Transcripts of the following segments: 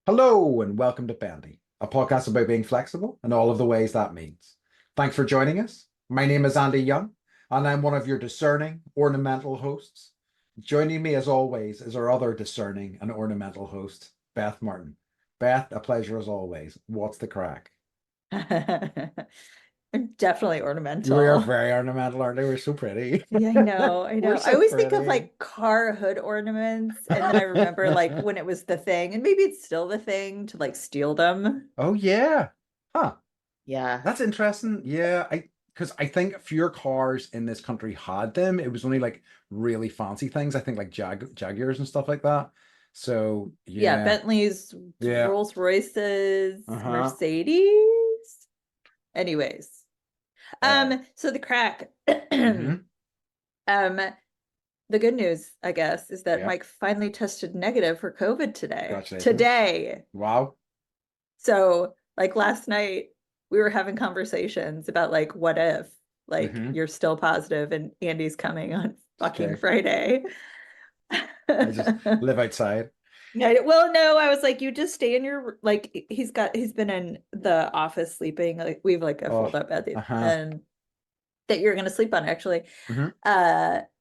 Hello and welcome to Bendy, a podcast about being flexible and all of the ways that means. Thanks for joining us. My name is Andy Young, and I'm one of your discerning, ornamental hosts. Joining me, as always, is our other discerning and ornamental host, Beth Martin. Beth, a pleasure as always. What's the crack? Definitely We are ornamental. very ornamental, aren't we? We're so pretty. Yeah, I know, I We're know. I so always think of pretty. like car hood ornaments, and then I remember like when it was the thing, and maybe it's still the thing to like steal them. Oh yeah. Huh. Yeah. That's interesting. Yeah, I because I think fewer cars in this country had them. It was only like really fancy things. I think like Jaguars and stuff like that. So Yeah, yeah, Bentleys, yeah, Rolls Royces, uh-huh, Mercedes. Anyways, uh, so the crack. hmm, Um, the good news, I guess, is that yeah. Mike finally tested negative for COVID today. Congratulations. Today. Wow. So, like last night, we were having conversations about like, what if, like, Mm-hmm. you're still positive and Andy's coming on fucking Okay. Friday. I just live outside. Well, no, I was like, you just stay in your like. He's been in the office sleeping. Like we have like a Oh, fold up bed, uh-huh. and that you're gonna sleep on actually. Hmm.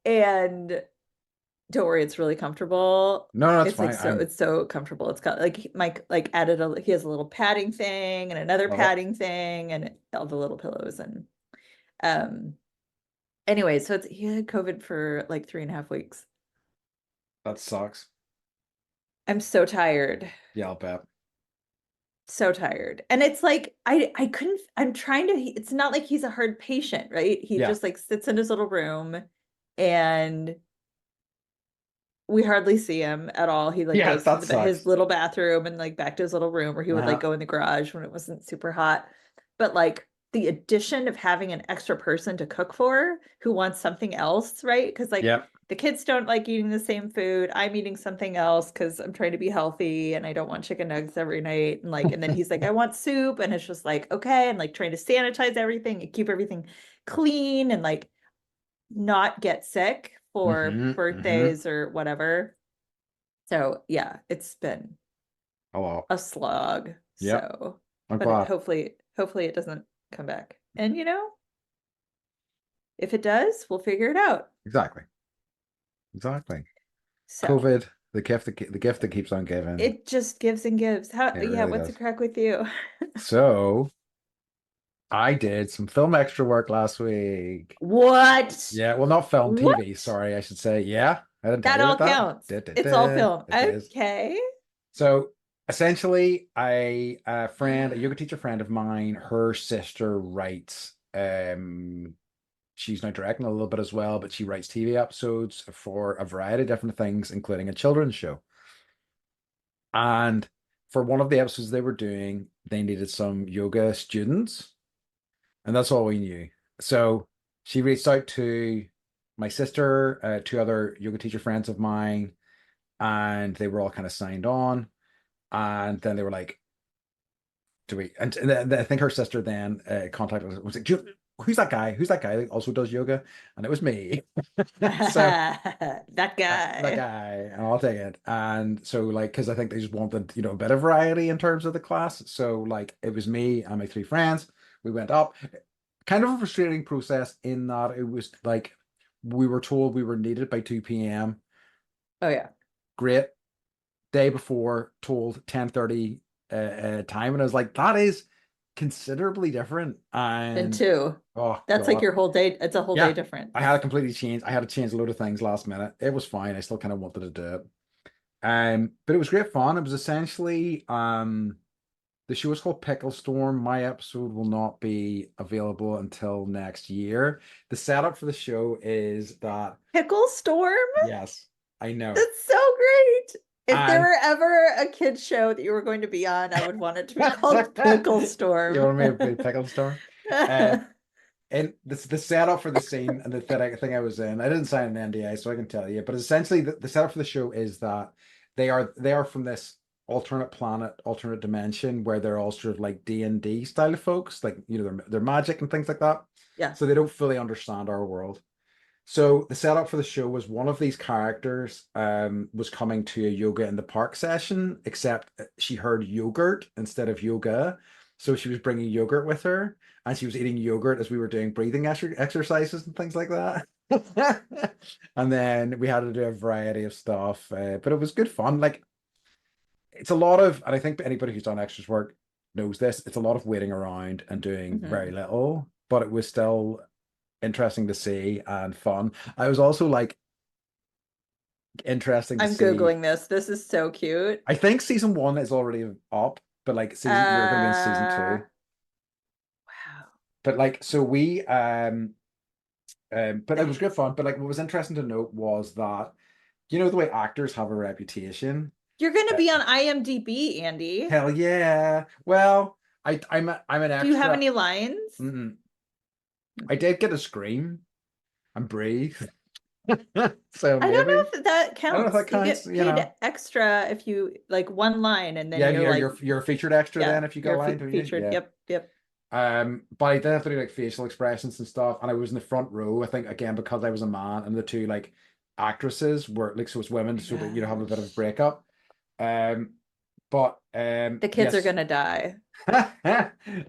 And don't worry, it's really comfortable. No, no, that's It's like fine. so I'm it's so comfortable. It's got like Mike like added a he has a little padding thing and another love it. padding thing and all the little pillows and um anyway, so he had COVID for like 3.5 weeks. That sucks. I'm so tired. Yeah, I'll bet. So tired. And it's like I couldn't I'm trying to it's not like he's a hard patient, right? He Yeah. just like sits in his little room and we hardly see him at all. He like Yeah, goes to that the his sucks. little bathroom and like back to his little room, or he would like Uh-huh. go in the garage when it wasn't super hot. But like the addition of having an extra person to cook for who wants something else, right? Because like Yep. the kids don't like eating the same food. I'm eating something else because I'm trying to be healthy and I don't want chicken nuggets every night. And then he's like, I want soup. And it's just like, okay. And like trying to sanitize everything and keep everything clean and like not get sick for Mm-hmm. Mm-hmm. birthdays or whatever. So yeah, it's been Oh well. a slog. Yep. So, I'm but glad. hopefully it doesn't come back. And if it does, we'll figure it out. Exactly. Exactly. So COVID, the gift that keeps on giving. it just gives and gives. How, It yeah, really what's the does. crack with you? So I did some film extra work last week. What? Yeah, well, not film, TV, What? sorry, I should say. Yeah, I didn't tell That you all about that. counts. It's all film. It is. Okay. So essentially, a yoga teacher friend of mine, her sister writes, she's now directing a little bit as well, but she writes TV episodes for a variety of different things, including a children's show. And for one of the episodes they were doing, they needed some yoga students, and that's all we knew. So she reached out to my sister, two other yoga teacher friends of mine, and they were all kind of signed on. And then they were like, "Do we?" And I think her sister then contacted us. Was like, "Who's that guy? Who's that guy that also does yoga?" And it was me. So That that guy. guy, and I'll take it. And so, like, because I think they just wanted, a bit of variety in terms of the class. So, like, it was me and my three friends. We went up. Kind of a frustrating process in that it was like we were told we were needed by 2 p.m. Oh yeah. Great. Day before, told 10:30 time. And I was like, that is considerably different. And And two, oh, that's like God. your whole day. It's a whole day Yeah. difference. I had to completely change. I had to change a load of things last minute. It was fine. I still kind of wanted to do it. But it was great fun. It was essentially the show is called Pickle Storm. My episode will not be available until next year. The setup for the show is that Pickle Storm? yes, I know. That's so great. If there And were ever a kids show that you were going to be on, I would want it to be called Pickle you Storm. want me to be Pickle Storm? Uh and the setup for the scene and the thing I was in, I didn't sign an NDA, so I can tell you. But essentially, the setup for the show is that they are from this alternate planet, alternate dimension, where they're all sort of like D&D style of folks, like they're magic and things like that. Yeah. So they don't fully understand our world. So the setup for the show was one of these characters was coming to a yoga in the park session, except she heard yogurt instead of yoga. So she was bringing yogurt with her, and she was eating yogurt as we were doing breathing exercises and things like that. And then we had to do a variety of stuff, but it was good fun. Like it's a lot of, and I think anybody who's done extras work knows this. It's a lot of waiting around and doing very Mhm. little, but it was still interesting to see and fun. I was also like interesting to I'm see. Googling this. This is so cute. I think season one is already up, but like season we're going to be in season Uh, two. wow. But like so but it was good fun. But like what was interesting to note was that you know the way actors have a reputation. You're going to Uh, be on IMDb, Andy. hell yeah. Well, I'm an Do you have extra. any lines? Mm-mm. I did get a scream and breathe, so I don't maybe know if that I don't know if counts. that You counts. get You paid know. extra if you like one line and then Yeah, you're like, you're a featured extra yeah, then if you got a you're line, don't you? featured. Yeah. Yep, yep. But I did have to do like facial expressions and stuff, and I was in the front row. I think again because I was a man, and the two like actresses were like so it's women, Oh my so that you know have a bit of a gosh. breakup. But The kids are yes, gonna die. but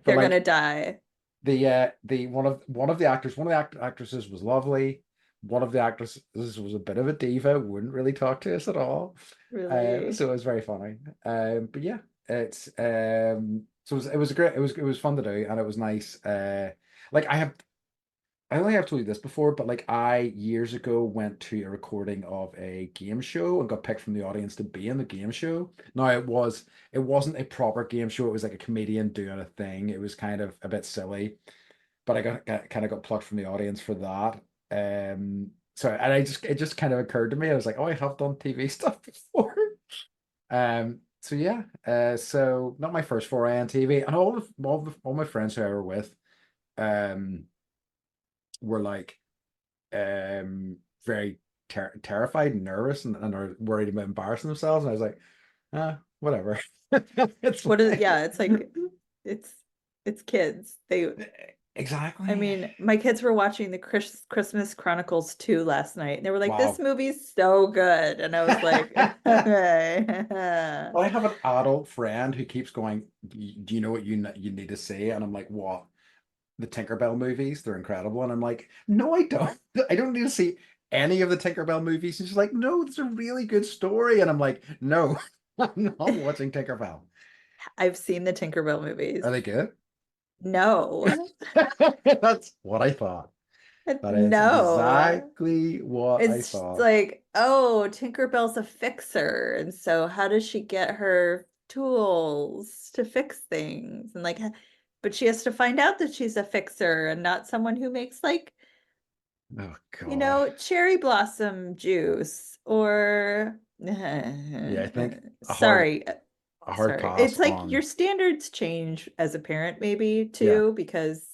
They're like gonna die. the one of the actors, one of the actresses was lovely. One of the actresses was a bit of a diva, wouldn't really talk to us at all. Really. So it was very funny. But yeah, it's so it was great. It was fun to do, and it was nice. Like I only have told you this before, but like I years ago went to a recording of a game show and got picked from the audience to be in the game show. Now it wasn't a proper game show. It was like a comedian doing a thing. It was kind of a bit silly, but I kind of got plucked from the audience for that. So and it just kind of occurred to me. I was like, oh, I have done TV stuff before. So yeah, so not my first foray on TV, and all my friends who I were with, um, were like, very terrified, and nervous, and are worried about embarrassing themselves. And I was like, whatever, it's What is, fine. yeah, it's like it's it's kids. They I Exactly. mean, my kids were watching the Christmas Chronicles 2 last night, and they were like, "This Wow. movie's so good," and I was like, "Okay." I have an adult friend who keeps going, do you know what you need to see? And I'm like, what? The Tinkerbell movies, they're incredible. And I'm like, no, I don't. I don't need to see any of the Tinkerbell movies. And she's like, no, it's a really good story. And I'm like, no, I'm not watching Tinkerbell. I've seen the Tinkerbell Are movies. they good? No, That's what I thought. That is no. exactly what I It's thought. like, oh, Tinkerbell's a fixer. And so how does she get her tools to fix things? And like, but she has to find out that she's a fixer and not someone who makes like, Oh God. cherry blossom juice or Yeah, I think sorry, a hard sorry. pass It's like your on. standards change as a parent maybe Yeah. too, because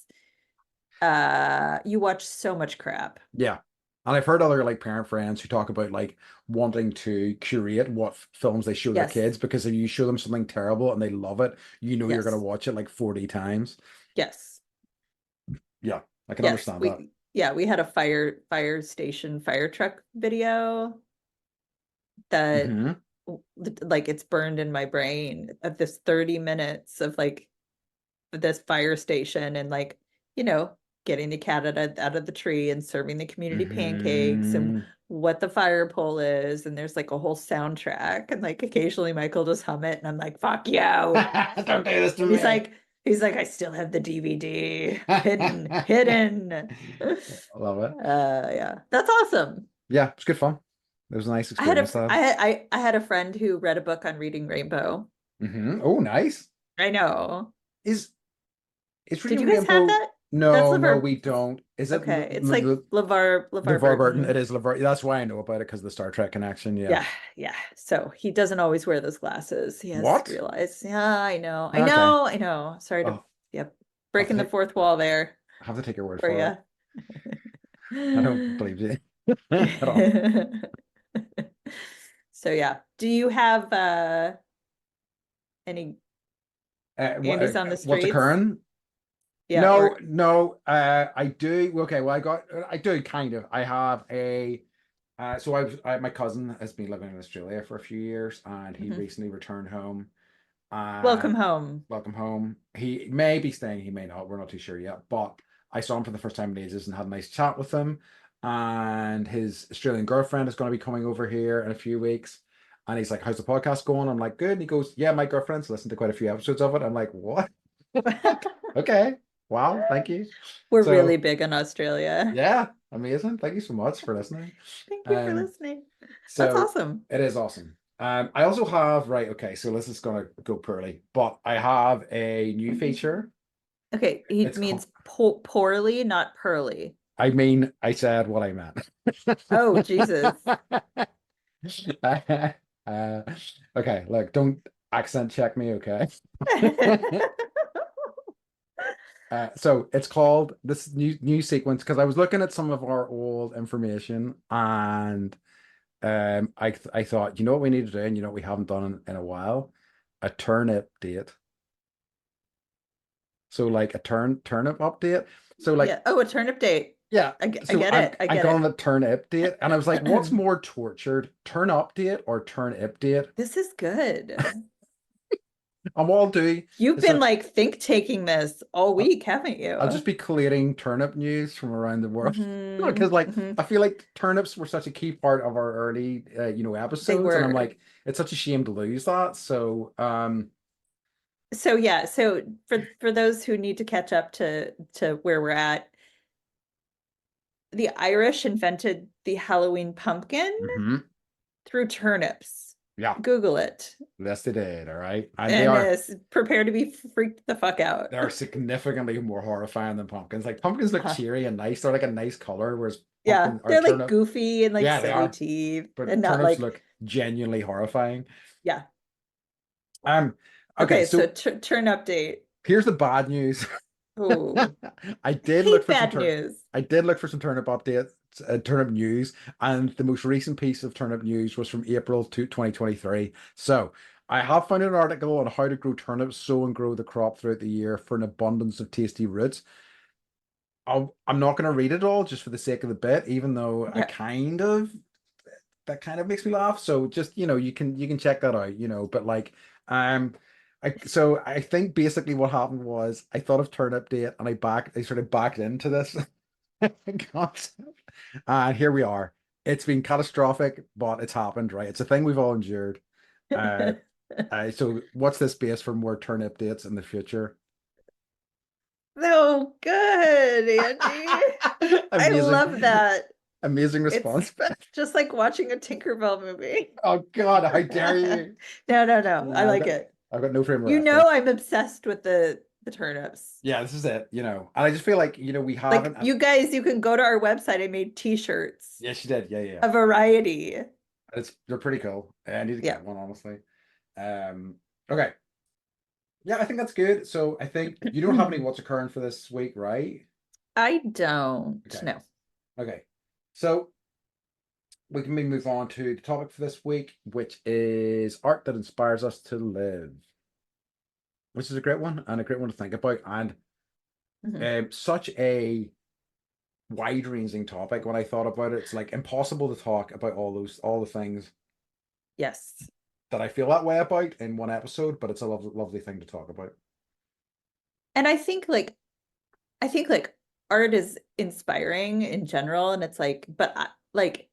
you watch so much crap. Yeah. And I've heard other like parent friends who talk about like wanting to curate what films they show their Yes, kids because if you show them something terrible and they love it, you know you're going to yes, watch it like 40 times. yes. Yeah, I can Yes, understand that. we had a fire station fire truck video that Hmm. like it's burned in my brain of this 30 minutes of like this fire station and like, you know, getting the cat out of the tree and serving the community pancakes and Hmm. what the fire pole is. And there's like a whole soundtrack. And like occasionally Michael just hum it and I'm like, fuck you. Don't do this to And he's me. like, I still have the DVD hidden, I hidden. love it. Yeah, that's awesome. Yeah, it's good fun. It was a nice experience though. I had a friend who read a book on reading Rainbow. Oh, nice. I know. Is Did Reading you guys have Rainbow? that? That's No, no, LeVar. we don't. Is it Okay, it's like LeVar LeVar Burton? It Burton. is LeVar. That's why I know about it because of the Star Trek connection. Yeah. Yeah, yeah. So he doesn't always wear those glasses. He has What? realized. Yeah, I know. Okay. I know. Sorry to, Oh, yep, I have to breaking the fourth wall there I have to take your word for for it. you. I don't believe you at all. So yeah. Do you have any Andy's on the What's streets? occurring? Yeah, No, or no, I do. Okay, well, I do kind of. I have a, so my cousin has been living in Australia for a few years, and he mhm. recently returned home. And Welcome home. welcome home. He may be staying, he may not. We're not too sure yet. But I saw him for the first time in ages and had a nice chat with him. And his Australian girlfriend is going to be coming over here in a few weeks. And he's like, "How's the podcast going?" I'm like, "Good." And he goes, "Yeah, my girlfriend's listened to quite a few episodes of it." I'm like, "What?" Okay. Wow. Thank you. We're really So, big in Australia. yeah, amazing. Thank you so much for listening. Thank you for Um, listening. That's so awesome. it is awesome. I also have, right, okay, so this is gonna go poorly, but I have a new feature. Okay, he It's called, means poorly, not pearly. I mean, I said what I meant. Oh, Jesus. Uh, okay, look, don't accent check me, okay? So it's called this new sequence because I was looking at some of our old information and I thought, you know what we need to do, and you know what we haven't done in a while? A turnip date. So like a turnip update. So like Yeah. Oh, a turnip date. yeah, I so get I'm it. I I get got on it. the turnip date and I was like, what's more tortured? Turn update or turnip date? This is good. And what I'll do You've is been that like think taking this all I'll, week, haven't I'll you? just be collating turnip news from around the world. Hmm. Because like Hmm. I feel like turnips were such a key part of our early They episodes, and I'm were. like, it's such a shame to lose that. So So yeah, so for those who need to catch up to where we're at, the Irish invented the Halloween pumpkin mhm, through turnips. yeah, Google it. yes they did, all right. And And prepare to be freaked the fuck out. they're significantly more horrifying than pumpkins. Like pumpkins look Uh-huh. cheery and nice. They're like a nice color, whereas Yeah, pumpkin or they're like turnip, goofy and like yeah, they silly are. teeth But and not turnips like, look genuinely horrifying. yeah. Um, okay, Okay, so so turn update. here's the bad news. Oh, I I did look hate for some bad news. I did look for some turnip updates, turnip news, and the most recent piece of turnip news was from April to 2023. So I have found an article on how to grow turnips, sow and grow the crop throughout the year for an abundance of tasty roots. I'm not going to read it all just for the sake of the bit, even though I Yeah. kind of that kind of makes me laugh. So just you can check that out, but like um I think basically what happened was I thought of turnip date and I sort of backed into this concept. And here we are. It's been catastrophic, but it's happened, right? It's a thing we've all endured. Uh, so what's this base for more turnip dates in the future? So good, Andy. I Amazing, love that. amazing It's response, Beth. just like watching a Tinkerbell movie. Oh God, how dare you? No, no, no. I I've like got it. I've got no frame of You know reference. I'm obsessed with the turnips. Yeah, this is it, And I just feel like, we Like haven't. you guys, you can go to our website. I made t-shirts, Yeah, she did. Yeah, yeah, yeah. a variety. They're pretty cool. I need to Yeah. get one, honestly. Um, okay. Yeah, I think that's good. So I think you don't have any what's occurring for this week, right? I don't Okay. know. Okay. So we can maybe move on to the topic for this week, which is art that inspires us to live, which is a great one and a great one to think about. And Mhm. such a wide-ranging topic when I thought about it. It's like impossible to talk about all the things Yes. that I feel that way about in one episode, but it's a lovely thing to talk about. And I think like art is inspiring in general and it's like but like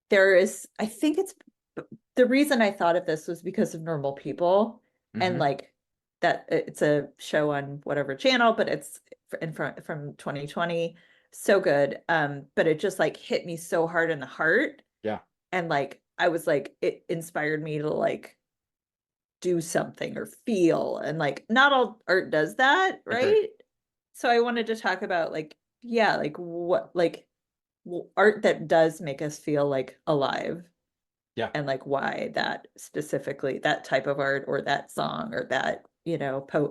there is I think it's the reason I thought of this was because of Normal People and Hmm. like that it's a show on whatever channel but it's in front from 2020 so good but it just like hit me so hard in the heart Yeah, and like I was like it inspired me to like do something or feel and like not all art does that, agreed. right? So I wanted to talk about like yeah, like what like art that does make us feel like alive Yeah, and like why that specifically that type of art or that song or that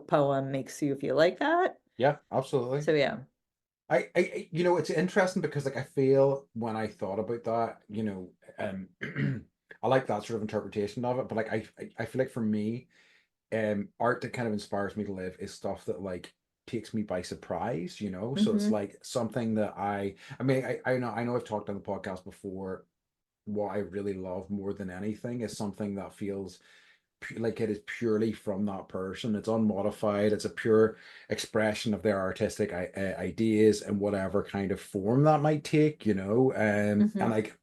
poem makes you feel like that. yeah, absolutely. So yeah. It's interesting because like I feel when I thought about that, I like that sort of interpretation of it, but like I feel like for me, art that kind of inspires me to live is stuff that like takes me by surprise, you know? So it's Hmm. like something that I mean, I know I've talked on the podcast before. What I really love more than anything is something that feels like it is purely from that person. It's unmodified. It's a pure expression of their artistic ideas and whatever kind of form that might take, you know. And Hmm. like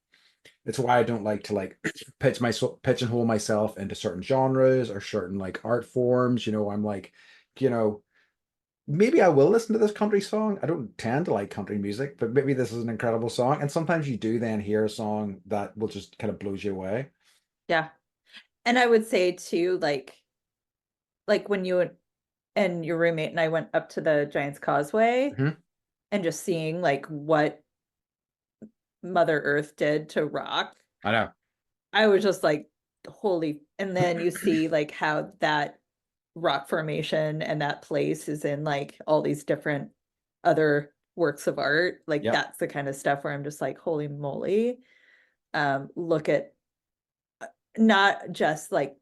it's why I don't like to like pigeonhole myself into certain genres or certain like art forms. You know, I'm like, you know, maybe I will listen to this country song. I don't tend to like country music, but maybe this is an incredible song. And sometimes you do then hear a song that will just kind of blows you away. Yeah. And I would say too, like when you and your roommate and I went up to the Giant's Causeway Hmm. and just seeing like what Mother Earth did to rock, I know. I was just like, holy. And then you see like how that rock formation and that place is in like all these different other works of art. Like Yep. that's the kind of stuff where I'm just like, holy moly. Look at not just like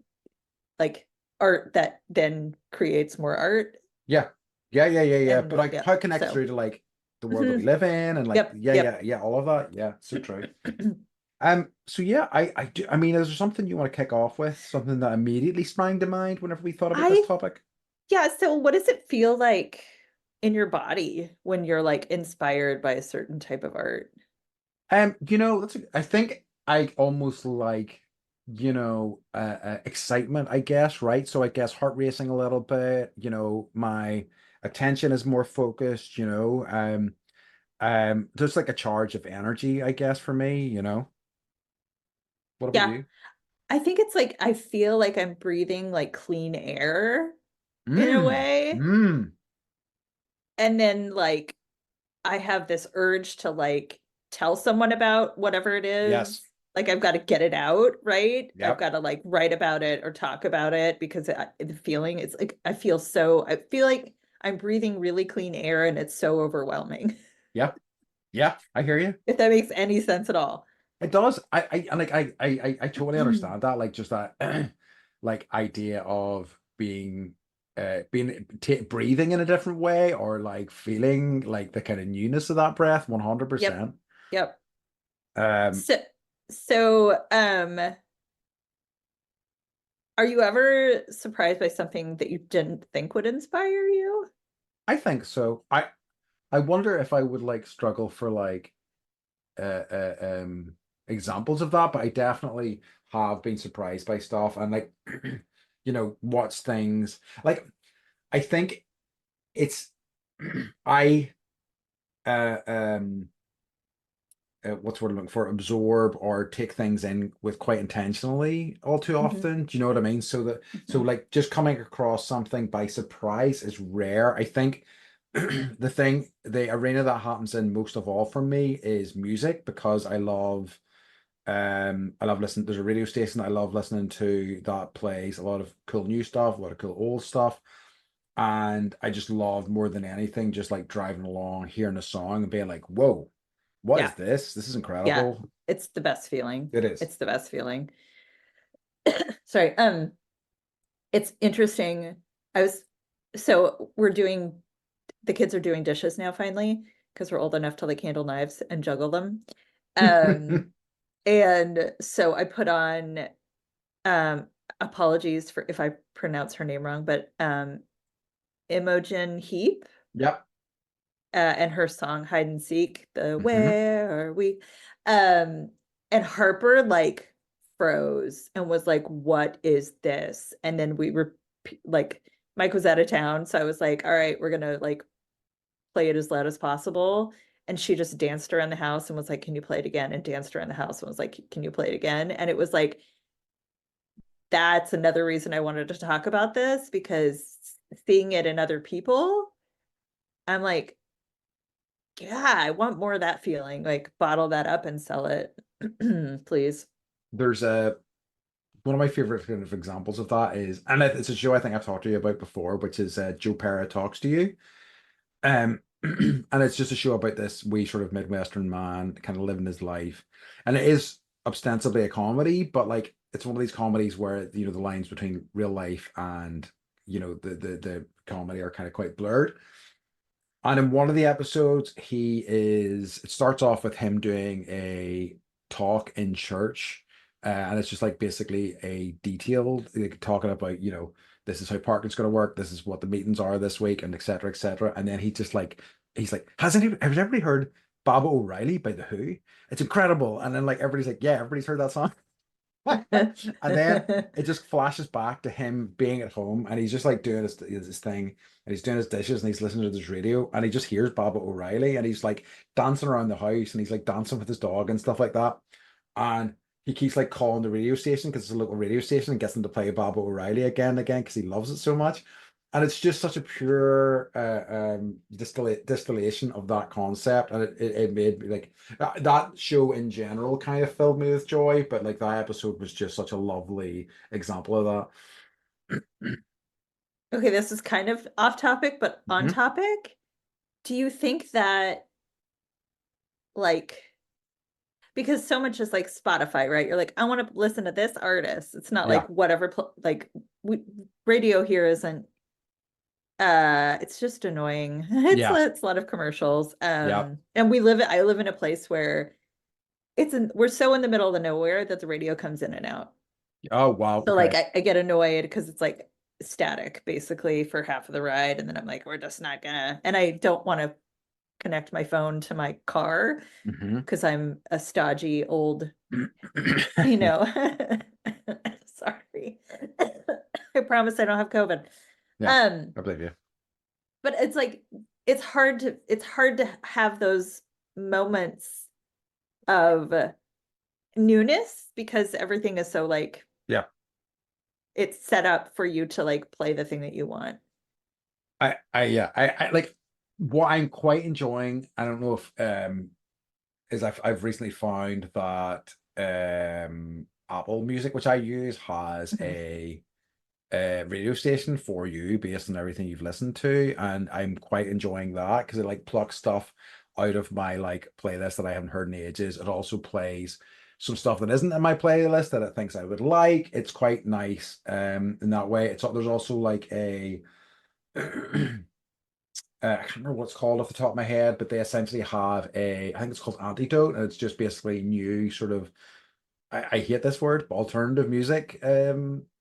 art that then creates more art Yeah. Yeah. and But like yeah. how it connects So through to like the world that we mhm. live in and like Yep, yep. all of that. Yeah, so true. So yeah, I do I mean, is there something you want to kick off with? Something that immediately sprang to mind whenever we thought about this I topic? Yeah, so what does it feel like in your body when you're like inspired by a certain type of art? You know, I think I almost like, excitement, I guess, right? So I guess heart racing a little bit, you know, my attention is more focused, you know. There's like a charge of energy, I guess, for me, you know. What about Yeah, you? I think it's like I feel like I'm breathing like clean air in a Mm. way. Mm. And then like I have this urge to like tell someone about whatever it Yes. is. Like I've got to get it out, right? I've Yep. got to like write about it or talk about it because the feeling it's like I feel like I'm breathing really clean air and it's so overwhelming. Yep. Yeah, I hear you. If that makes any sense at all. It does. And like I totally understand that. Like just that like idea of being breathing in a different way or like feeling like the kind of newness of that breath Yep. 100%. Yep. Um So, so are you ever surprised by something that you didn't think would inspire you? I think so. I wonder if I would like struggle for like examples of that, but I definitely have been surprised by stuff and like watch things like I think it's I uh um what's what I'm looking for, absorb or take things in with quite intentionally all too Hmm. often. Do you know what I mean? So Hmm. like just coming across something by surprise is rare. I think the arena that happens in most of all for me is music because I love listening. There's a radio station that I love listening to that plays a lot of cool new stuff, a lot of cool old stuff. And I just love more than anything, just like driving along, hearing a song and being like, whoa, what is Yeah. this? This is Yeah. incredible. It's the best feeling. It is. It's the best feeling. Sorry. It's interesting. I was so we're doing the kids are doing dishes now finally because we're old enough to like handle knives and juggle them. Um, and so I put on um apologies for if I pronounce her name wrong, but Imogen Heap Yep. and her song Hide and Seek, the Hmm. Where Are We? Um, and Harper like froze and was like, What is this? And then we were like, Mike was out of town. So I was like, All right, we're gonna like play it as loud as possible. And she just danced around the house and was like, Can you play it again? And danced around the house and was like, Can you play it again? And it was like, that's another reason I wanted to talk about this because seeing it in other people, I'm like, yeah, I want more of that feeling. Like bottle that up and sell it, please. There's a one of my favorite kind of examples of that is, and it's a show I think I've talked to you about before, which is Joe Pera Talks to You. And it's just a show about this wee sort of Midwestern man kind of living his life. And it is ostensibly a comedy, but like it's one of these comedies where, the lines between real life and, the comedy are kind of quite blurred. And in one of the episodes, it starts off with him doing a talk in church. And it's just like basically a detailed, like, talking about, this is how parking's going to work. This is what the meetings are this week, and et cetera, et cetera. And then he's like, has everybody heard Baba O'Reilly by The Who? It's incredible. And then like everybody's like, yeah, everybody's heard that song. And then it just flashes back to him being at home, and he's just like doing his thing, and he's doing his dishes, and he's listening to his radio, and he just hears Baba O'Reilly, and he's like dancing around the house, and he's like dancing with his dog and stuff like that. And he keeps like calling the radio station because it's a local radio station, and gets them to play Baba O'Reilly again and again because he loves it so much. And it's just such a pure distillation of that concept, and it made me like that show in general kind of filled me with joy, but like that episode was just such a lovely example of that. Okay, this is kind of off topic, but on Mhm. topic. Do you think that, like, because so much is like Spotify, right? You're like, I want to listen to this artist. It's not like Yeah, whatever, like radio here isn't, it's just annoying. yeah, It's a lot of commercials. yeah. And I live in a place where we're so in the middle of the nowhere that the radio comes in and out. Oh wow, So like okay. I get annoyed because it's like static basically for half of the ride. And then I'm like, we're just not gonna, and I don't want to connect my phone to my car Hmm. because I'm a stodgy old, you know. Sorry. I promise I don't have COVID. Yeah, Um, I believe you. but it's like it's hard to have those moments of newness because everything is so like Yeah, it's set up for you to like play the thing that you want. yeah, I like what I'm quite enjoying. I don't know if is I've recently found that Apple Music, which I use, has Mhm. a radio station for you based on everything you've listened to, and I'm quite enjoying that because it like plucks stuff out of my like playlist that I haven't heard in ages. It also plays some stuff that isn't in my playlist that it thinks I would like. It's quite nice in that way. There's also like a I can't remember what it's called off the top of my head, but they essentially have I think it's called Antidote, and it's just basically new sort of, I hate this word, but alternative music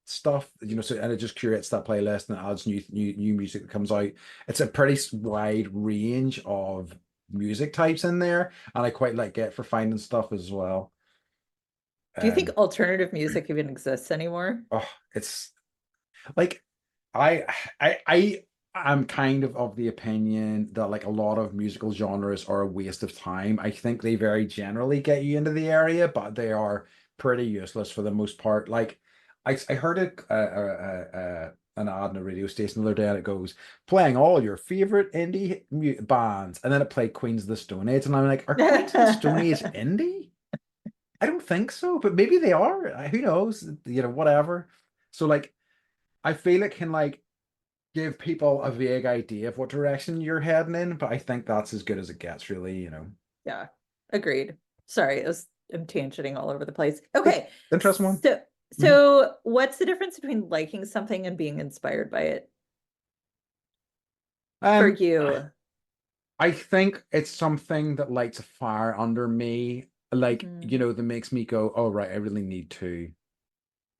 stuff, so, and it just curates that playlist and adds new music that comes out. It's a pretty wide range of music types in there, and I quite like it for finding stuff as well. Do you think Um, alternative music even exists anymore? oh, it's like I I am kind of the opinion that like a lot of musical genres are a waste of time. I think they very generally get you into the area, but they are pretty useless for the most part. Like I heard an ad in a radio station the other day, and it goes playing all your favorite indie bands, and then it played Queens of the Stone Age, and I'm like, are Queens of the Stone Age indie? I don't think so, but maybe they are. Who knows? Whatever. So like, I feel it can like give people a vague idea of what direction you're heading in, but I think that's as good as it gets, really. Yeah, agreed. Sorry, I'm tangenting all over the place. But Okay, interesting one. so Mhm. what's the difference between liking something and being inspired by it for Um, you? I think it's something that lights a fire under me, like, Mhm. that makes me go, oh, right, I really need to,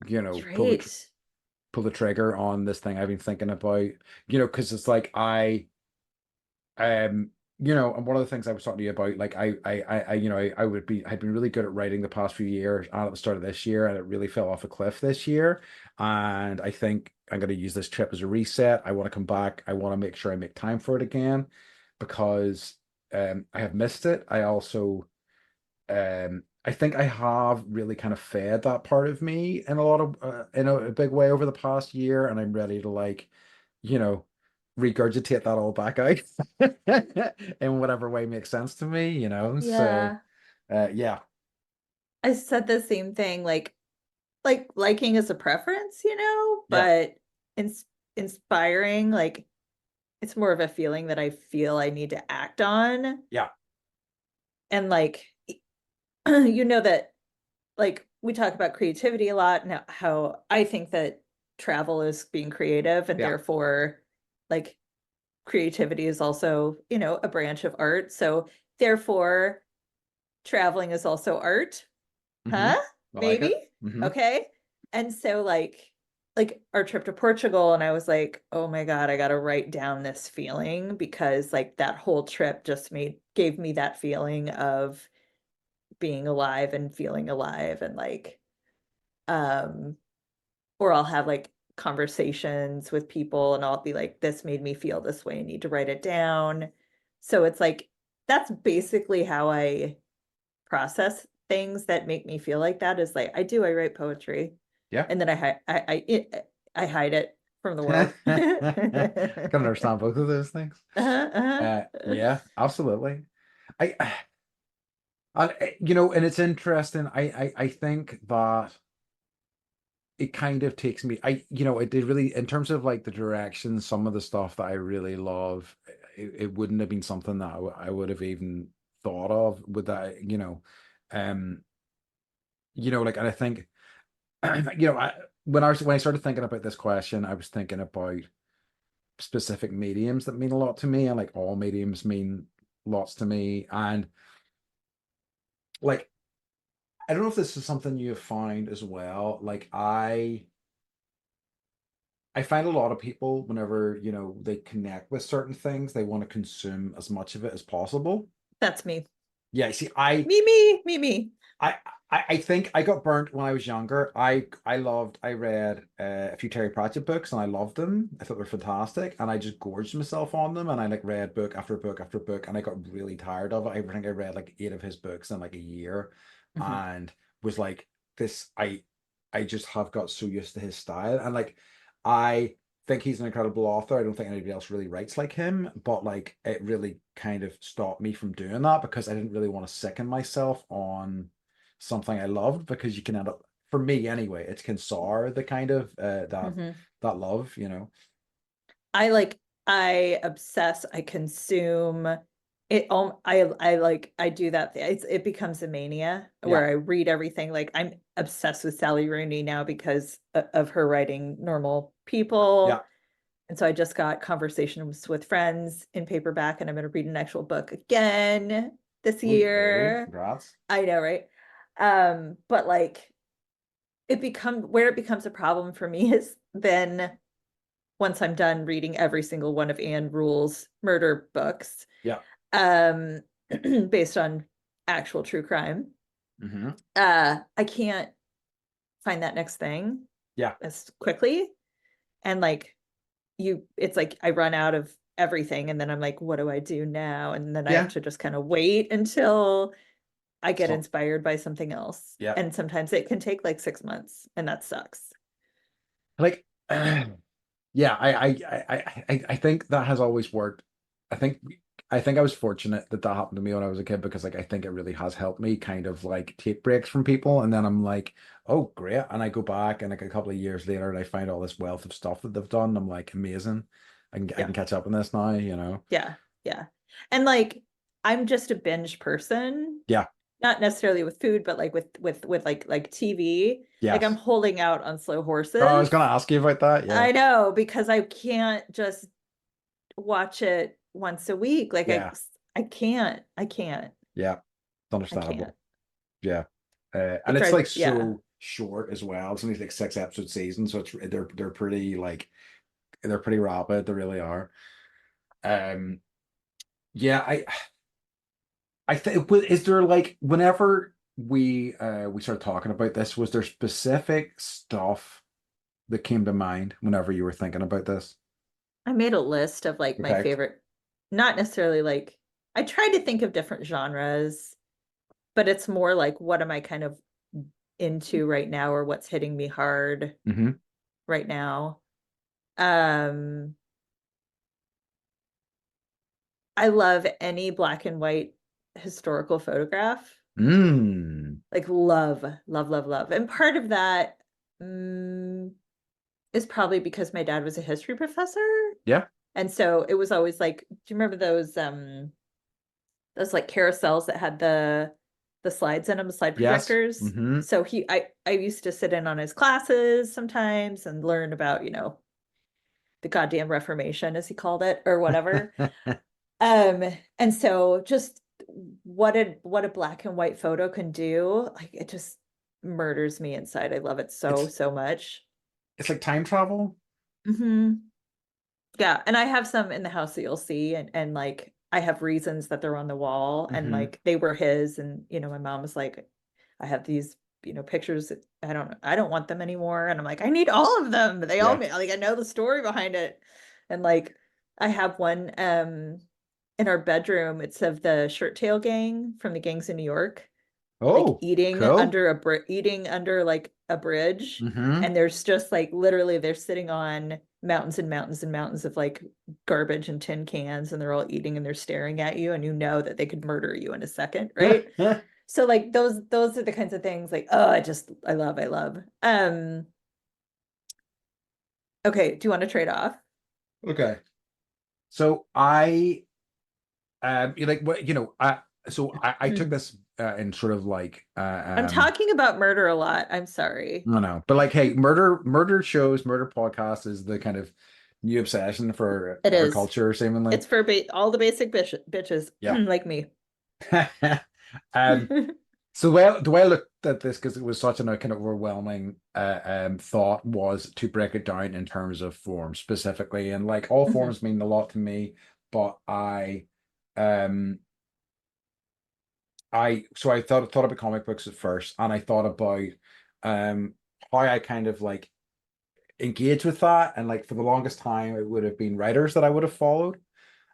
Right. pull the trigger on this thing I've been thinking about, because it's like Um, and one of the things I was talking to you about, like I'd been really good at writing the past few years and at the start of this year, and it really fell off a cliff this year. And I think I'm going to use this trip as a reset. I want to come back. I want to make sure I make time for it again because I have missed it. I think I have really kind of fed that part of me in a lot of in a big way over the past year, and I'm ready to like, you know, regurgitate that all back out in whatever way makes sense to me. So Yeah. yeah, I said the same thing, like liking is a preference, yeah, but ins inspiring, like it's more of a feeling that I feel I need to act on. yeah, And like you know that like we talk about creativity a lot and how I think that travel is being creative and yeah, therefore like creativity is also, a branch of art. So therefore, traveling is also art. Hmm. Huh? I like Maybe. it. Hmm. Okay. And so like our trip to Portugal, and I was like, oh my God, I gotta write down this feeling because like that whole trip just gave me that feeling of being alive and feeling alive and like um or I'll have like conversations with people and I'll be like, this made me feel this way. I need to write it down. So it's like that's basically how I process things that make me feel like that is like I write poetry Yeah. and then I hide it from the I world. can understand both of those things. Uh-huh. Yeah, absolutely. I, and it's interesting. I think that it kind of takes me. It did really in terms of like the direction. Some of the stuff that I really love, it wouldn't have been something that I would have even thought of with that. Um, like, and I think, when I started thinking about this question, I was thinking about specific mediums that mean a lot to me, and like all mediums mean lots to me, and like I don't know if this is something you have found as well. Like I find a lot of people, whenever, they connect with certain things, they want to consume as much of it as possible. That's me. Yeah, see, I Me, me, me, me. I I think I got burnt when I was younger. I read a few Terry Pratchett books and I loved them. I thought they were fantastic, and I just gorged myself on them. And I like read book after book after book, and I got really tired of it. I think I read like eight of his books in like a year, Mhm. and was like, this. I just have got so used to his style, and like I think he's an incredible author. I don't think anybody else really writes like him, but like it really kind of stopped me from doing that because I didn't really want to sicken myself on something I loved, because you can end up, for me anyway, it can sour the kind of Mhm. that love. I obsess, I consume it. I do that. It becomes a mania Yeah. where I read everything. Like I'm obsessed with Sally Rooney now because of her writing Normal Yeah. People. And so I just got Conversations with Friends in paperback, and I'm going to read an actual book again this Oh, really? year. Congrats. I know, right? But like where it becomes a problem for me is then once I'm done reading every single one of Anne Rule's murder books, Yeah. um, based on actual true crime, Hmm. I can't find that next thing Yeah. as quickly. And like it's like I run out of everything, and then I'm like, what do I do now? And then I have Yeah. to just kind of wait until I get So, inspired by something else. yeah. And sometimes it can take like 6 months, and that sucks. Like, yeah, I think that has always worked. I think I think I was fortunate that that happened to me when I was a kid, because like I think it really has helped me kind of like take breaks from people, and then I'm like, oh great, and I go back and like a couple of years later and I find all this wealth of stuff that they've done. I'm like, amazing. I can Yeah. catch up on this now. Yeah. Yeah. And like I'm just a binge person, Yeah. not necessarily with food, but like with like TV. Like I'm Yes. holding out on slow Oh, I was horses. gonna ask you about that. Yeah. I know because I can't just watch it once a week. Like Yeah. I can't. I can't. Yeah. It's I can't. understandable. Yeah. And It it's drives like yeah. so short as well. It's only like 6 episode season, so they're pretty like they're pretty rapid. They really are. Um, yeah, I think, is there like, whenever we started talking about this, was there specific stuff that came to mind whenever you were thinking about this? I made a list of like my Okay. favorite, not necessarily like I tried to think of different genres, but it's more like what am I kind of into right now or what's hitting me hard Mm-hmm. right now. Um, I love any black and white historical photograph. Mm. Like love, love, love, love. And part of that mm, is probably because my dad was a history professor. Yeah. And so it was always like, do you remember those like carousels that had the slides in them, slide Yes. projectors? Mm-hmm. So I used to sit in on his classes sometimes and learn about, the goddamn Reformation, as he called it, or whatever. Um, and so just what a black and white photo can do, like it just murders me inside. I love it so, It's so much. it's like time travel. Yeah, and I have some in the house that you'll see, and like I have reasons that they're on the wall, and Hmm. like they were his, and my mom was like, I have these, pictures that I don't want them anymore, and I'm like, I need all of them. They all Yeah. like I know the story behind it, and like I have one in our bedroom. It's of the Shirt Tail Gang from the gangs in New York, like Oh, cool. eating under like a bridge, Hmm. and there's just like literally they're sitting on mountains and mountains and mountains of like garbage and tin cans, and they're all eating and they're staring at you, and you know that they could murder you in a second, right? So like those are the kinds of things like, oh, I love. Okay, do you want to trade off? Okay. So I like what I took this in sort of like I'm talking about murder a lot. I'm sorry. I don't know, but like, hey, murder shows, murder podcast is the kind of new obsession for It our is. culture, seemingly. It's for all the basic bitches Yeah. like me. um, so the way I looked at this, because it was such a kind of overwhelming thought, was to break it down in terms of forms specifically, and like all Mhm, forms mean a lot to me, but um I thought about comic books at first, and I thought about um how I kind of like engage with that, and like for the longest time it would have been writers that I would have followed.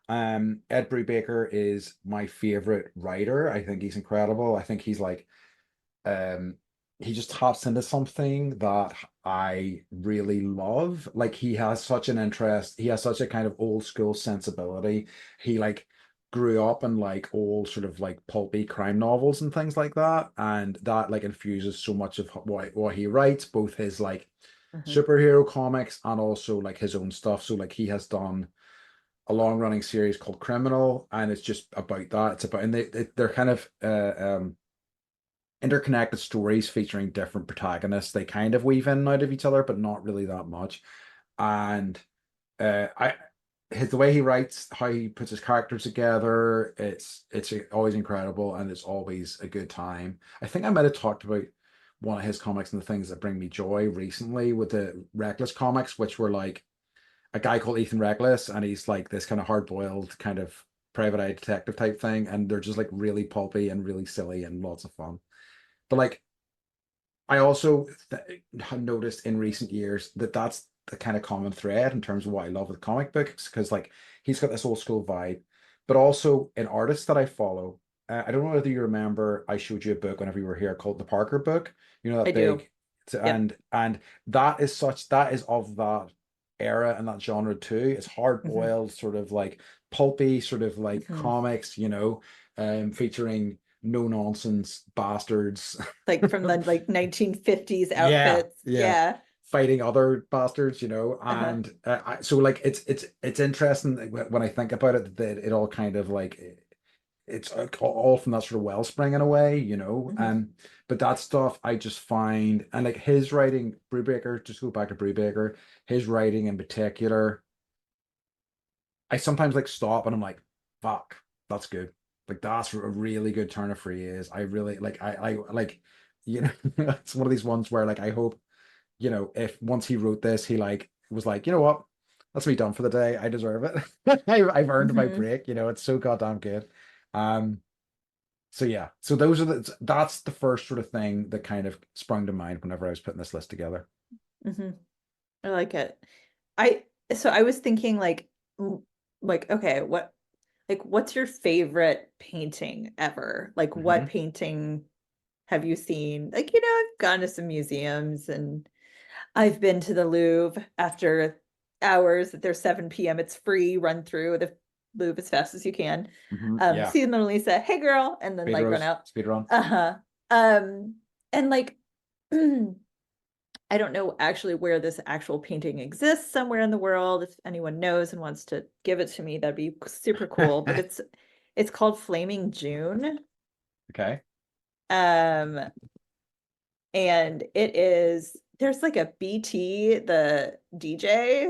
Ed Brubaker is my favorite writer. I think he's incredible. I think he's like um he just taps into something that I really love. Like he has such an interest, he has such a kind of old school sensibility. He like grew up in like old sort of like pulpy crime novels and things like that, and that like infuses so much of what he writes, both his like mhm, superhero comics and also like his own stuff. So like he has done a long running series called Criminal, and it's just about that. It's about, and they're kind of interconnected stories featuring different protagonists. They kind of weave in and out of each other, but not really that much. And I his the way he writes, how he puts his characters together, it's always incredible, and it's always a good time. I think I might have talked about one of his comics and the things that bring me joy recently with the Reckless comics, which were like a guy called Ethan Reckless, and he's like this kind of hard-boiled kind of private eye detective type thing, and they're just like really pulpy and really silly and lots of fun. But like I also have noticed in recent years that that's the kind of common thread in terms of what I love with comic books, because like he's got this old school vibe, but also in artists that I follow. I don't know whether you remember, I showed you a book whenever you were here called the Parker book. You know I that do. big, Yep. and that is of that era and that genre too. It's hard Hmm. boiled, sort of like pulpy, sort of like Hmm. comics, featuring no nonsense bastards. Like from the like 1950s Yeah, outfits. yeah, Yeah. fighting other bastards, Uh-huh. and so like it's interesting when I think about it, that it all kind of like it's all from that sort of wellspring in a way, Hmm. but that stuff I just find, and like his writing, Brubaker, just go back to Brubaker, his writing in particular, I sometimes like stop and I'm like, fuck, that's good. Like that's a really good turn of phrase. I really like I like it's one of these ones where like I hope, if once he wrote this, he like was like, you know what? That's me done for the day. I deserve it. I've earned my Hmm. break. It's so goddamn good. Um, so yeah. So that's the first sort of thing that kind of sprung to mind whenever I was putting this list together. Hmm. I like it. I so I was thinking like okay, what's your favorite painting ever? Like what Hmm. painting have you seen? Like, I've gone to some museums and I've been to the Louvre after hours at their 7 p.m. It's free, run through the Louvre as fast as you can. Yeah. See the Mona Lisa, hey girl, and then like run out. Speed run. Uh-huh. And like I don't know actually where this actual painting exists somewhere in the world. If anyone knows and wants to give it to me, that'd be super cool. But it's called Flaming June. Okay. Um, and there's like a BT, the DJ.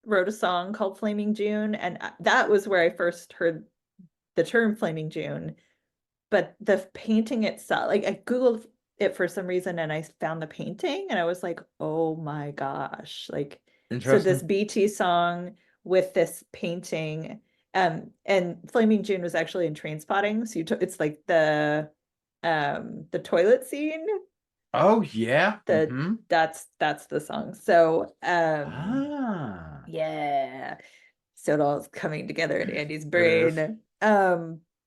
wrote a song called Flaming June, and that was where I first heard the term Flaming June. But the painting itself, like I Googled it for some reason and I found the painting and I was like, oh my gosh. Like, so this Interesting. BT song with this painting, and Flaming June was actually in Trainspotting. So it's like the toilet scene. Oh yeah. The that's the song. So Ah, yeah. So it all is coming together in Andy's it is. brain.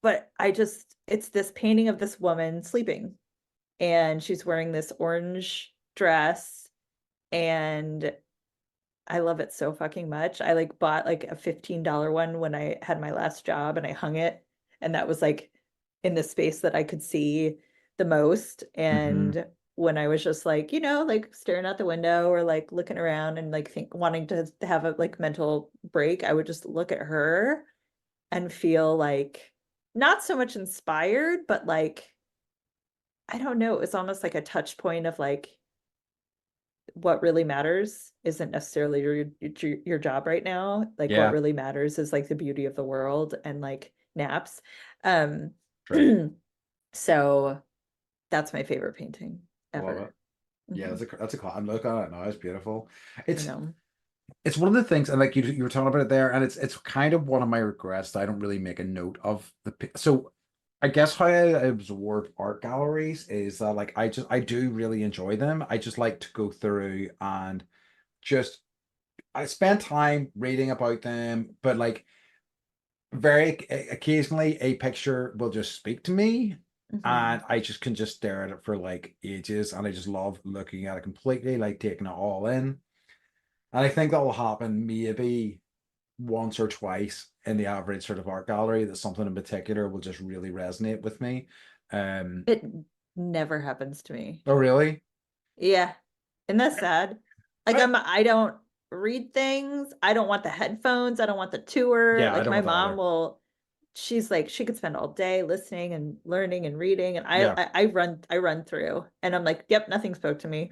But it's this painting of this woman sleeping, and she's wearing this orange dress, and I love it so fucking much. I like bought like a $15 one when I had my last job and I hung it, and that was like in the space that I could see the most. Hmm. And when I was just like, like staring out the window or like looking around and like wanting to have a like mental break, I would just look at her and feel like not so much inspired, but like I don't know, it was almost like a touch point of like what really matters isn't necessarily your job right now. Like what Yeah, really matters is like the beauty of the world and like naps. Um true. so that's my favorite painting I love it. ever. Yeah, Hmm. I'm looking at it now. It's beautiful. I It's know. it's one of the things, and like you were talking about it there, and it's kind of one of my regrets that I don't really make a note of so I guess how I absorb art galleries is that like I do really enjoy them. I just like to go through and just I spend time reading about them, but like very occasionally a picture will just speak to me, Hmm. and I just can just stare at it for like ages, and I just love looking at it completely, like taking it all in. And I think that will happen maybe once or twice in the average sort of art gallery, that something in particular will just really resonate with me. Um, It never happens to me. oh really? Yeah. And that's sad. Like I, I don't read things. I don't want the headphones. I don't want the tour. yeah, I Like don't my want that mom either. will, she's like, she could spend all day listening and learning and reading. And Yeah. I run through and I'm like, yep, nothing spoke to me.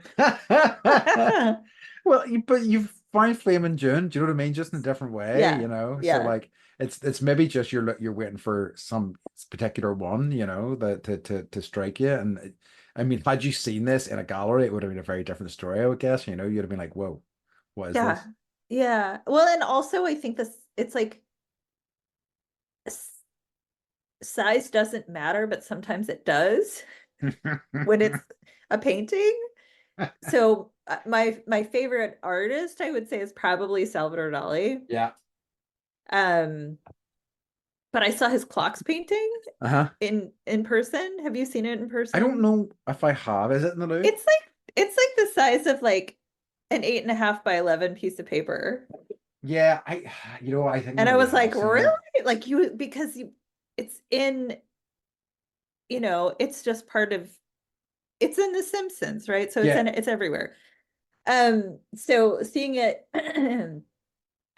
Well, but you find Flame in June. Do you know what I mean? Just in a different way, Yeah. So Yeah. like, it's maybe just you're waiting for some particular one, that to strike you. And I mean, had you seen this in a gallery, it would have been a very different story, I would guess. You'd have been like, "Whoa, what is Yeah. this?" Yeah. Well, and also I think it's like s- size doesn't matter, but sometimes it does when it's a painting. So my favorite artist, I would say, is probably Salvador Dali. Yeah. Um, but I saw his clocks painting Uh-huh. in person. Have you seen it in I don't person? know if I have. Is it in the Louvre? It's like the size of like an 8.5 by 11 piece of paper. Yeah, I think I And I maybe was like, have seen really? it. Like it's in, it's just part of it's in The Simpsons, right? So Yeah. it's everywhere. So seeing it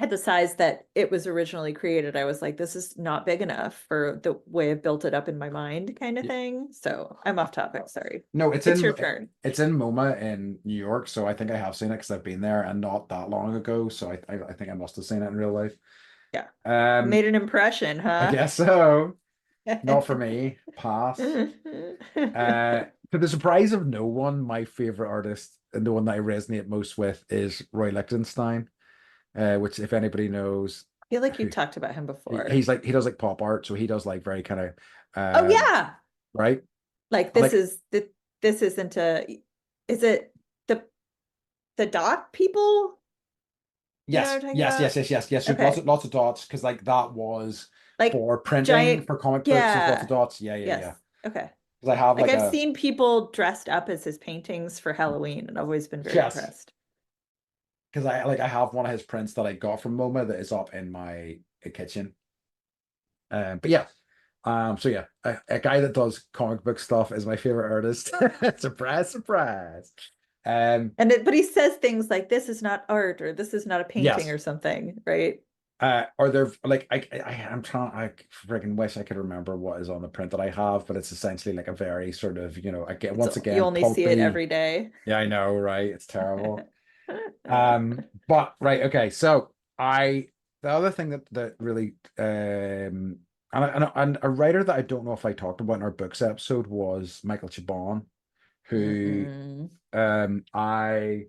at the size that it was originally created, I was like, this is not big enough for the way I've built it up in my mind, kind of Yeah. thing. So I'm off topic. Sorry. No, It's your turn. it's in MoMA in New York, so I think I have seen it because I've been there and not that long ago. So I think I must have seen it in real life. Yeah. Um, Made an impression, I huh? guess so. Not for me. Pass. Uh, to the surprise of no one, my favorite artist and the one that I resonate most with is Roy Lichtenstein. Which if anybody knows, I feel like who you've talked about him he, before. he's like he does like pop art, so he does like very kind of Oh yeah. right, Like like this isn't a, is it the dot people? You know what I'm yes, talking yes, about? yes, yes, yes, yes. So Okay. lots of dots because like that was Like for printing giant, for comic books. There's lots of yeah. dots. Yeah, yeah, Yes. yeah. Okay. Because I have Like like I've a seen people dressed up as his paintings for Halloween and I've always been very yes, impressed. because I have one of his prints that I got from MoMA that is up in my kitchen. But yeah, so yeah, a guy that does comic book stuff is my favorite artist. Surprise, surprise. Um, But he says things like this is not art or this is not a painting yes. or something, right? Are there like I'm trying I freaking wish I could remember what is on the print that I have, but it's essentially like a very sort of, again It's once you again only see it pulpy. every day. Yeah, I know, right? It's terrible. But right, okay, so I the other thing that really and a writer that I don't know if I talked about in our books episode was Michael Chabon, who Mm-mm. I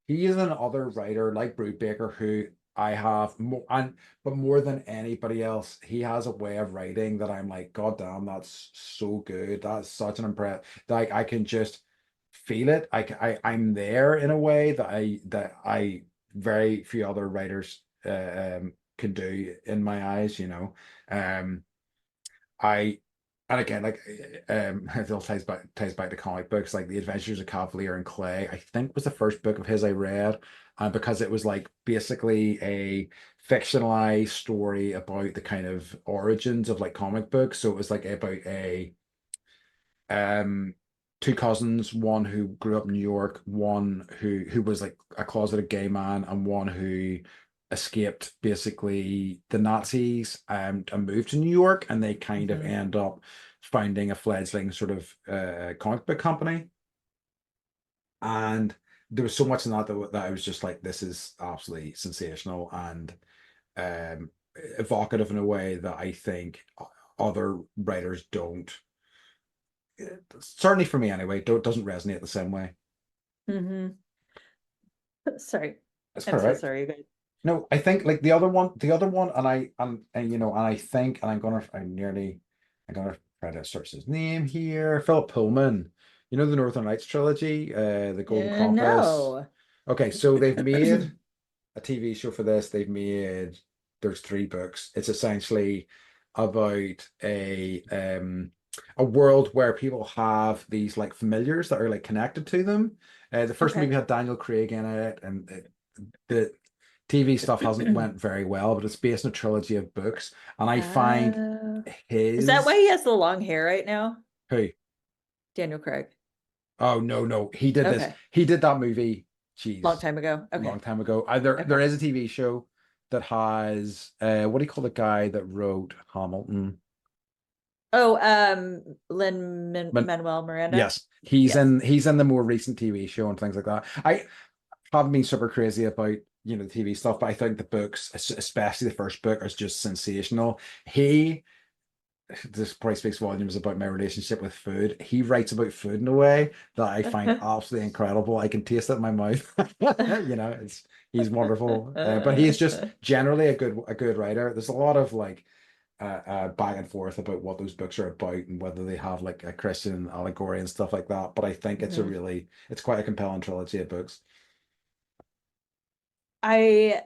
he is another writer like Brubaker who I have more and but more than anybody else, he has a way of writing that I'm like, God damn, that's so good. That's such an impress. Like I can just feel it. I'm there in a way that I very few other writers can do in my eyes, you know. Um I and again like it all ties back to comic books like The Adventures of Cavalier and Clay I think was the first book of his I read because it was like basically a fictionalized story about the kind of origins of like comic books, so it was like about a um two cousins, one who grew up in New York, one who was like a closeted gay man, and one who escaped basically the Nazis and moved to New York, and they kind of Mhm. end up founding a fledgling sort of comic book company. And there was so much in that I was just like, this is absolutely sensational and um evocative in a way that I think other writers don't, certainly for me anyway, doesn't resonate the same way. Mhm. Sorry. That's I'm quite so right. sorry, you guys. No, I think like the other one, and you know, and I think, and I'm gonna try to search his name here. Philip Pullman. You know the Northern Lights trilogy, the Golden Compass. No. Okay, so they've made a TV show for this. There's three books. It's essentially about a world where people have these like familiars that are like connected to them. The first movie Okay. had Daniel Craig in it, and the TV stuff hasn't went very well, but it's based on a trilogy of books. And I find Uh, is that why his he has the long hair right now? who Daniel Craig. oh no, no, he did this. Okay. He did that movie, Long geez, time ago. a long Okay. time ago. There Okay. is a TV show that has what do you call the guy that wrote Hamilton? Oh, Lin But Manuel Miranda. yes, he's Yes. in he's in the more recent TV show and things like that. I haven't been super crazy about, you know, the TV stuff, but I think the books, especially the first book, is just sensational. He This probably speaks volumes about my relationship with food. He writes about food in a way that I find absolutely incredible. I can taste it in my mouth. You know, it's he's wonderful. But he's just generally a good writer. There's a lot of like back and forth about what those books are about and whether they have like a Christian allegory and stuff like that. But I think Mhm. it's quite a compelling trilogy of books. I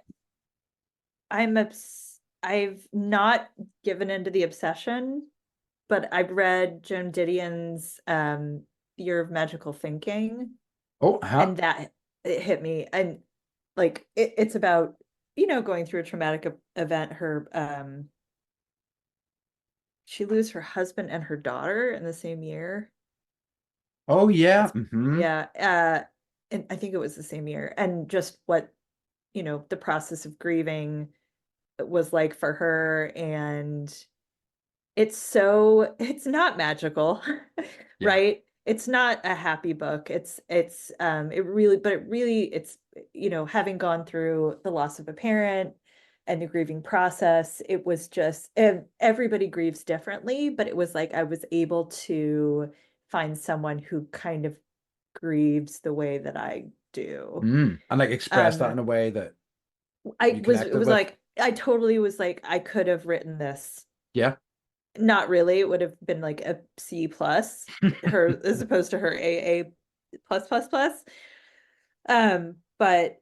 I've not given into the obsession, but I've read Joan Didion's Year of Magical Thinking, Oh, and that it hit me. And like it's about, going through a traumatic event. She lose her husband and her daughter in the same year. oh yeah. It's Hmm. yeah, and I think it was the same year. And just what, the process of grieving was like for her. And it's not magical, Yeah. right? It's not a happy book. It's having gone through the loss of a parent and the grieving process, it was just, and everybody grieves differently, but it was like I was able to find someone who kind of grieves the way that I do. And like express that Um, in a way that I you was it connected was with. like I totally was like I could have written this. Yeah. Not really. It would have been like a C plus, her as opposed to her AA plus plus plus. But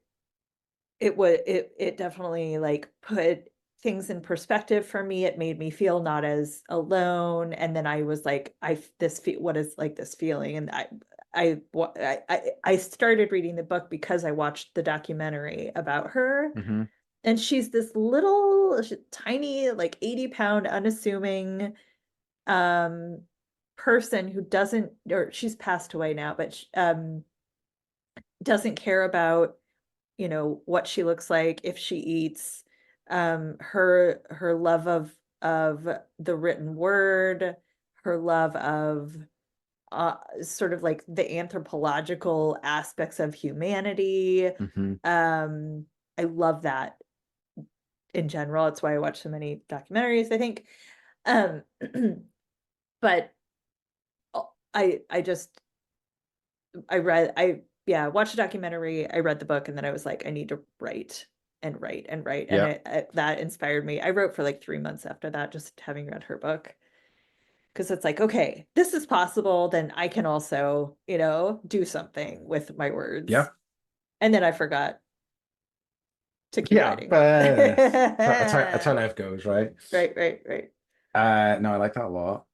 it definitely like put things in perspective for me. It made me feel not as alone. And then I was like, what is like this feeling? And I started reading the book because I watched the documentary about her. Hmm. And she's this little tiny, like 80-pound unassuming um person who doesn't, or she's passed away now, but doesn't care about, what she looks like, if she eats. Her love of the written word, her love of sort of like the anthropological aspects of humanity. Hmm. I love that in general. It's why I watch so many documentaries, I think. Um, but I just I watched a documentary, I read the book, and then I was like, I need to write and write and write. And Yeah. that inspired me. I wrote for like 3 months after that, just having read her book. Because it's like, okay, this is possible, then I can also, do something with my words. Yeah. And then I forgot to keep Yeah. writing. But that's how Right, life goes, right? right, right. No, I like that a lot.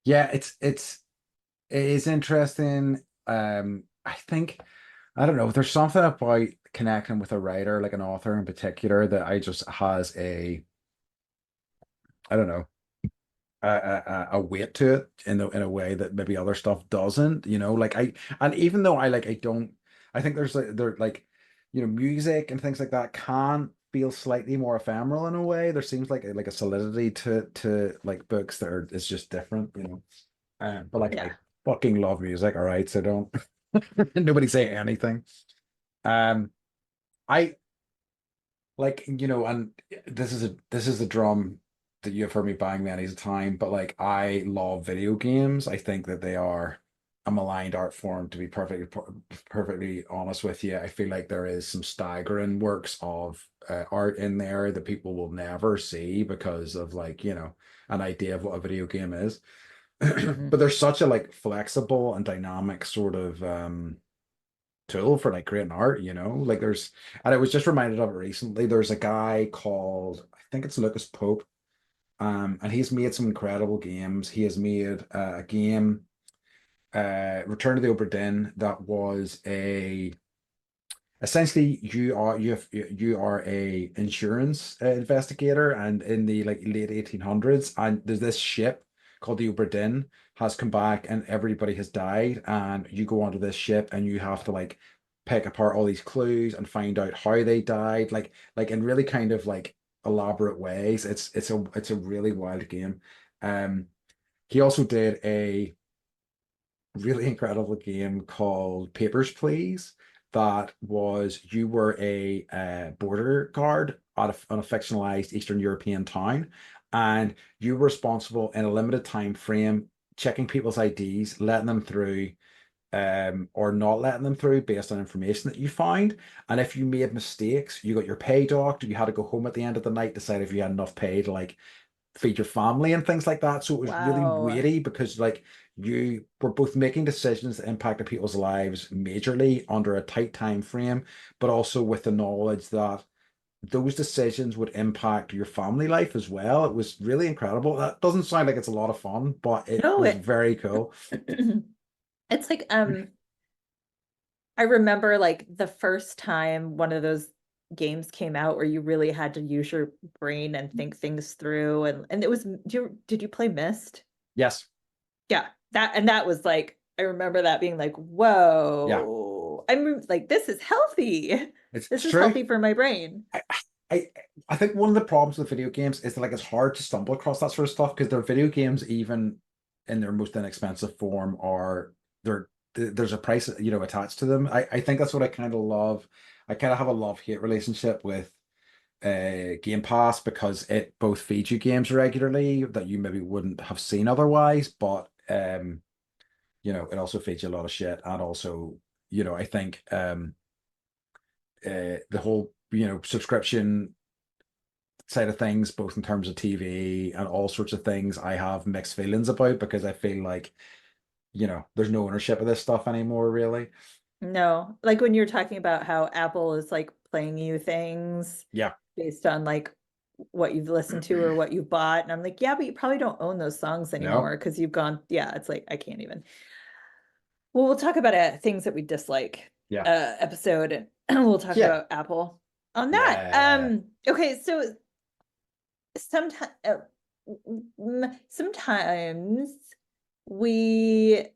Yeah, it is interesting. I think I don't know. There's something about connecting with a writer, like an author in particular, that I just has I don't know, a weight to it in a way that maybe other stuff doesn't. Like and even though I don't, I think there like, music and things like that can feel slightly more ephemeral in a way. There seems like a solidity to like books that are is just different. But like Yeah. I fucking love music, all right, so don't nobody say anything. Um, I like, and this is a drum that you have heard me bang many a time, but like I love video games. I think that they are a maligned art form, to be perfectly honest with you. I feel like there is some staggering works of art in there that people will never see because of like, an idea of what a video game is. Hmm. But there's such a like flexible and dynamic sort of tool for like creating art, like and I was just reminded of it recently. There's a guy called, I think it's Lucas Pope, and he's made some incredible games. He has made a game, Return to the Obra Dinn, that was a essentially you are a insurance investigator, and in the like late 1800s, and there's this ship called the Obra Dinn has come back and everybody has died, and you go onto this ship and you have to like pick apart all these clues and find out how they died, like in really kind of like elaborate ways. It's a really wild game. um he also did a really incredible game called Papers, Please, that was you were a border guard on a fictionalized Eastern European town, and you were responsible in a limited time frame checking people's IDs, letting them through, or not letting them through based on information that you found. And if you made mistakes, you got your pay docked. You had to go home at the end of the night, decide if you had enough pay to like feed your family and things like that. So it was really Wow. weighty because like you were both making decisions that impacted people's lives majorly under a tight time frame, but also with the knowledge that those decisions would impact your family life as well. It was really incredible. That doesn't sound like it's a lot of fun, but it No, was it very cool. it's like I remember like the first time one of those games came out where you really had to use your brain and think things through, and it was, did you play Myst? Yes. Yeah, that was like, I remember that being like, Yeah. whoa, I'm like, this is healthy. This It's is true. healthy for my brain. I, I I think one of the problems with video games is that like it's hard to stumble across that sort of stuff because their video games, even in their most inexpensive form, are they're there's a price attached to them. I think that's what I kind of love. I kind of have a love-hate relationship with Game Pass because it both feeds you games regularly that you maybe wouldn't have seen otherwise, but it also feeds you a lot of shit, and also I think the whole subscription side of things, both in terms of TV and all sorts of things, I have mixed feelings about because I feel like, there's no ownership of this stuff anymore, really. No, like when you're talking about how Apple is like playing you things Yeah. based on like what you've listened to or what you've bought. And I'm like, yeah, but you probably don't own those songs No. anymore because you've gone, yeah, it's like I can't even. Well, we'll talk about things that we dislike Yeah. episode, and we'll talk Yeah. about Apple on that. Yeah. Okay, so sometimes sometimes we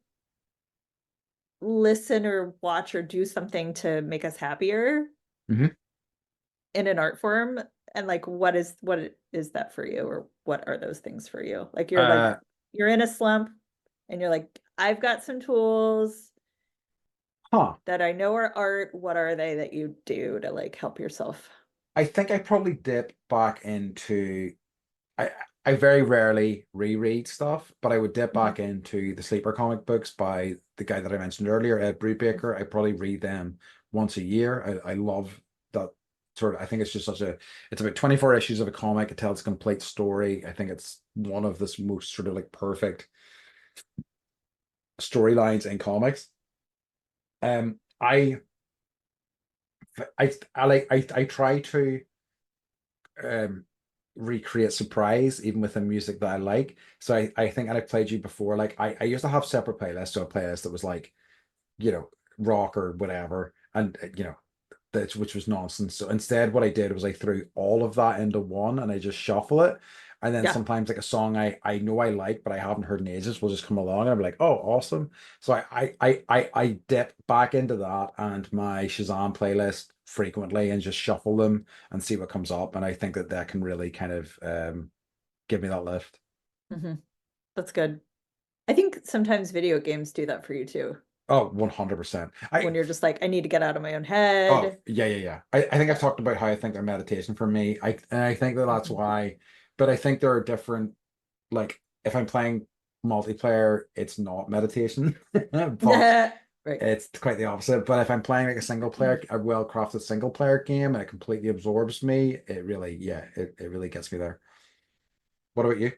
listen or watch or do something to make us happier Hmm. in an art form. And like, what is that for you, or what are those things for you? Like Uh, you're in a slump and you're like, I've got some tools huh. that I know are art. What are they that you do to like help yourself? I think I probably dip back into I I very rarely reread stuff, but I would dip Mhm. back into the sleeper comic books by the guy that I mentioned earlier, Ed Brubaker. I probably read them once a year. I love that sort of. I think it's just such a. It's about 24 issues of a comic. It tells a complete story. I think it's one of the most sort of like perfect storylines in comics. Um, I try to um recreate surprise even with the music that I like. So I think, and I played you before, like I used to have separate playlists, so a playlist that was like, you know, rock or whatever, and that which was nonsense. So instead, what I did was I threw all of that into one and I just shuffle it. And then Yeah. sometimes like a song I know I like, but I haven't heard in ages will just come along and I'll be like, oh, awesome. So I dip back into that and my Shazam playlist frequently and just shuffle them and see what comes up. And I think that that can really kind of give me that lift. Hmm. That's good. I think sometimes video games do that for you too. Oh, 100%. When you're just like, I need to get out of my own Oh, head. yeah, yeah, yeah. I think I've Yeah. talked about how I think they're meditation for me. And I think that that's Mhm. why, but I think there are different, like, if I'm playing multiplayer, it's not meditation, but Right. it's quite the opposite. But if I'm playing like a single player, a well-crafted single player game and it completely absorbs me, it really, yeah, it really gets me there. What about you?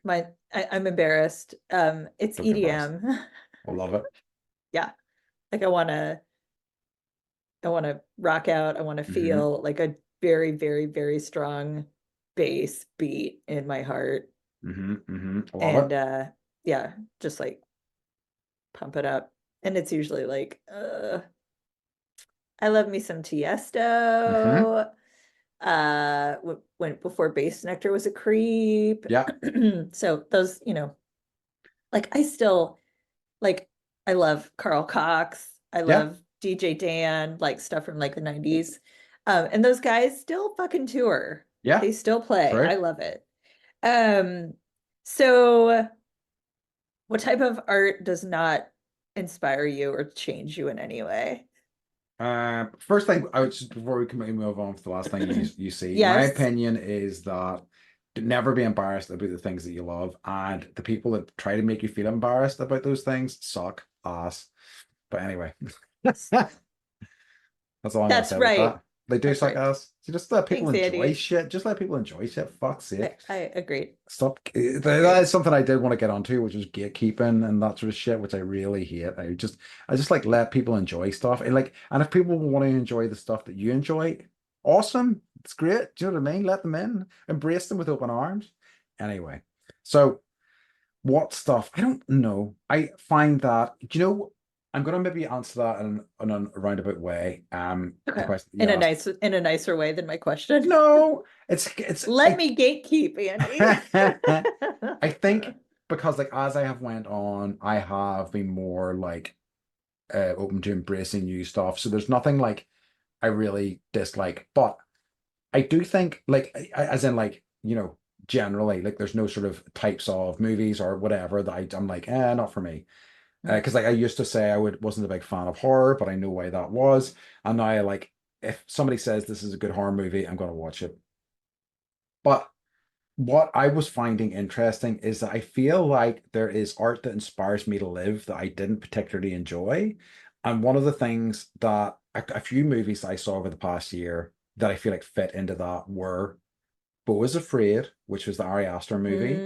I'm embarrassed. It's Don't be embarrassed. EDM. I love it. Yeah. Like I want to rock out. I want to Hmm. feel like a very, very, very strong bass beat in my heart. I love And it. yeah, just like pump it up. And it's usually like, I love me some Hmm. Tiesto. When before Bass Nectar was a creep. Yeah, So those, like I still like I love Carl Cox. I yeah, love DJ Dan, like stuff from like the 90s. And those guys still fucking tour. yeah, They still play. true. I love it. Um, so what type of art does not inspire you or change you in any way? First thing, I would just before we can maybe move on to the last thing you see, my Yes. opinion is that never be embarrassed about the things that you love, and the people that try to make you feel embarrassed about those things suck ass. But anyway, that's all I'm gonna That's say about right. that. They do That's suck right. ass. So just let people Thanks, enjoy Andy. shit. Just let people enjoy shit. Fuck's sake. I agree. Stop. That Agreed. is something I did want to get onto, which was gatekeeping and that sort of shit, which I really hate. I just like let people enjoy stuff. And if people want to enjoy the stuff that you enjoy, awesome. It's great. Do you know what I mean? Let them in, embrace them with open arms. Anyway, so what stuff? I don't know. I find that, do you know, I'm gonna maybe answer that in a roundabout way. The Okay. question you asked. In a nicer way than my question. No, Let me gatekeep, Andy. I think because like as I have went on, I have been more like open to embracing new stuff. So there's nothing like I really dislike, but I do think like as in like generally like there's no sort of types of movies or whatever that I'm like not for me. Because like I used to say I wasn't a big fan of horror, but I know why that was, and now I like if somebody says this is a good horror movie, I'm gonna watch it. But what I was finding interesting is that I feel like there is art that inspires me to live that I didn't particularly enjoy. And one of the things that a few movies I saw over the past year that I feel like fit into that were Beau is Afraid, which was the Ari Aster movie.